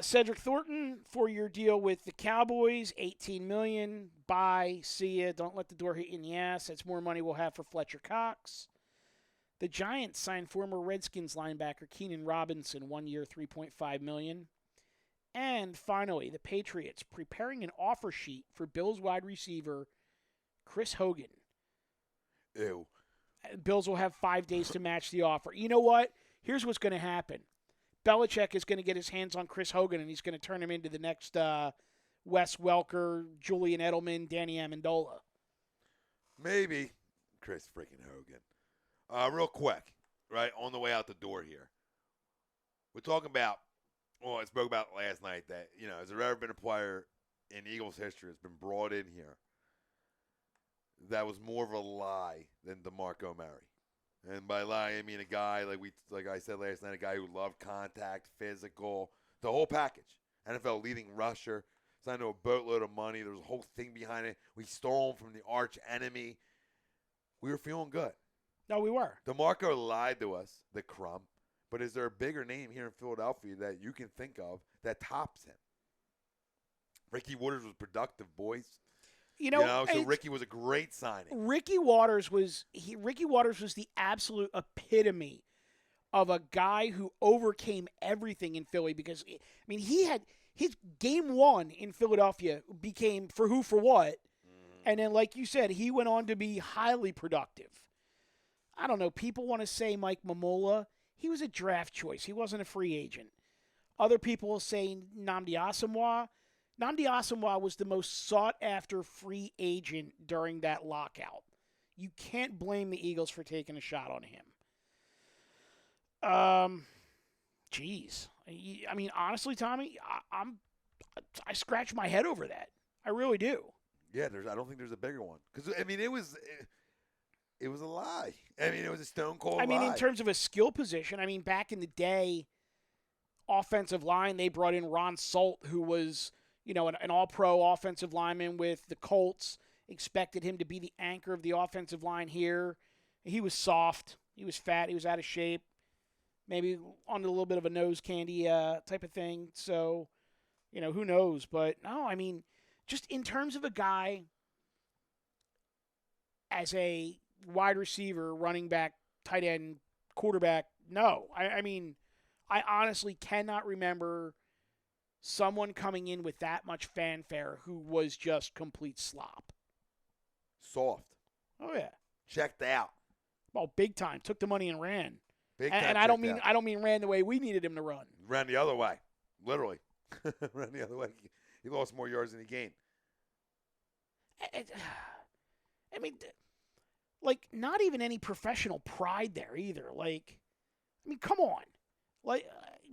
Cedric Thornton, 4-year deal with the Cowboys, $18 million. Bye, see ya. Don't let the door hit you in the ass. That's more money we'll have for Fletcher Cox. The Giants signed former Redskins linebacker Keenan Robinson, 1 year, $3.5 million. And finally, the Patriots preparing an offer sheet for Bills wide receiver Chris Hogan. Ew. Bills will have 5 days to match the offer. You know what? Here's what's going to happen. Belichick is going to get his hands on Chris Hogan, and he's going to turn him into the next Wes Welker, Julian Edelman, Danny Amendola. Maybe Chris freaking Hogan. Real quick, right, on the way out the door here. We're talking about, I spoke about last night that, has there ever been a player in Eagles history that's been brought in here that was more of a lie than DeMarco Murray? And by lie, I mean a guy, like I said last night, a guy who loved contact, physical, the whole package. NFL leading rusher, signed to a boatload of money. There was a whole thing behind it. We stole him from the arch enemy. We were feeling good. No, we were. DeMarco lied to us, the crumb. But is there a bigger name here in Philadelphia that you can think of that tops him? Ricky Waters was productive, boys. So Ricky was a great signing. Ricky Waters was the absolute epitome of a guy who overcame everything in Philly because, he had his game 1 in Philadelphia became for who, for what. And then, like you said, he went on to be highly productive. I don't know. People want to say Mike Mamola. He was a draft choice. He wasn't a free agent. Other people will say Nnamdi Asomugha. Nnamdi Asomugha was the most sought-after free agent during that lockout. You can't blame the Eagles for taking a shot on him. Geez. Honestly, Tommy, I scratch my head over that. I really do. Yeah, I don't think there's a bigger one. Because, it was a lie. It was a stone-cold lie. In terms of a skill position, back in the day, offensive line, they brought in Ron Salt, who was, an all-pro offensive lineman with the Colts. Expected him to be the anchor of the offensive line here. He was soft. He was fat. He was out of shape. Maybe on a little bit of a nose candy type of thing. So, who knows? But, no, just in terms of a guy as a wide receiver, running back, tight end, quarterback, no. I honestly cannot remember someone coming in with that much fanfare who was just complete slop. Soft. Oh, yeah. Checked out. Well, big time. Took the money and ran. Big time. And I don't mean ran the way we needed him to run. Ran the other way. Literally. Ran the other way. He lost more yards than he gained. Not even any professional pride there either. Come on.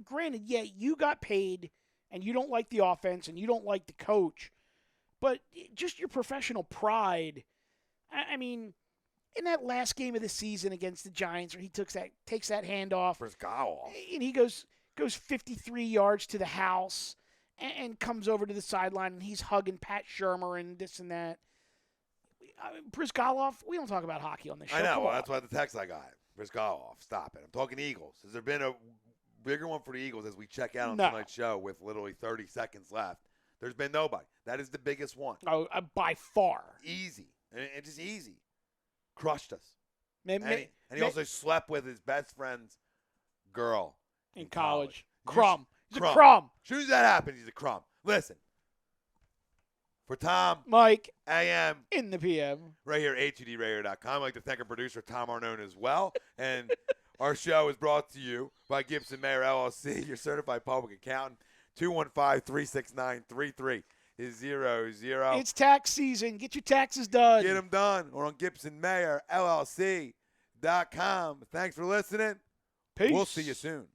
Granted, yeah, you got paid and you don't like the offense and you don't like the coach, but just your professional pride. In that last game of the season against the Giants where he takes that handoff. And he goes 53 yards to the house and comes over to the sideline and he's hugging Pat Shurmur and this and that. Brizgalov, we don't talk about hockey on this show. I know. Well, that's why the text I got. Brizgalov, stop it. I'm talking Eagles. Has there been a bigger one for the Eagles as we check out on tonight's show with literally 30 seconds left? There's been nobody. That is the biggest one. Oh, by far. Easy. And it's just easy. Crushed us. Maybe, And he also slept with his best friend's girl in college. You Crumb. He's crumb. a crumb. As soon as that happens, he's a crumb. Listen. For Tom, Mike, AM, in the PM. right here at a2dradio.com. I'd like to thank our producer, Tom Arnone, as well. And our show is brought to you by Gibson Mayer LLC, your certified public accountant. 215-369-3300. It's tax season. Get your taxes done. Get them done. Or on GibsonMayerLLC.com. Thanks for listening. Peace. We'll see you soon.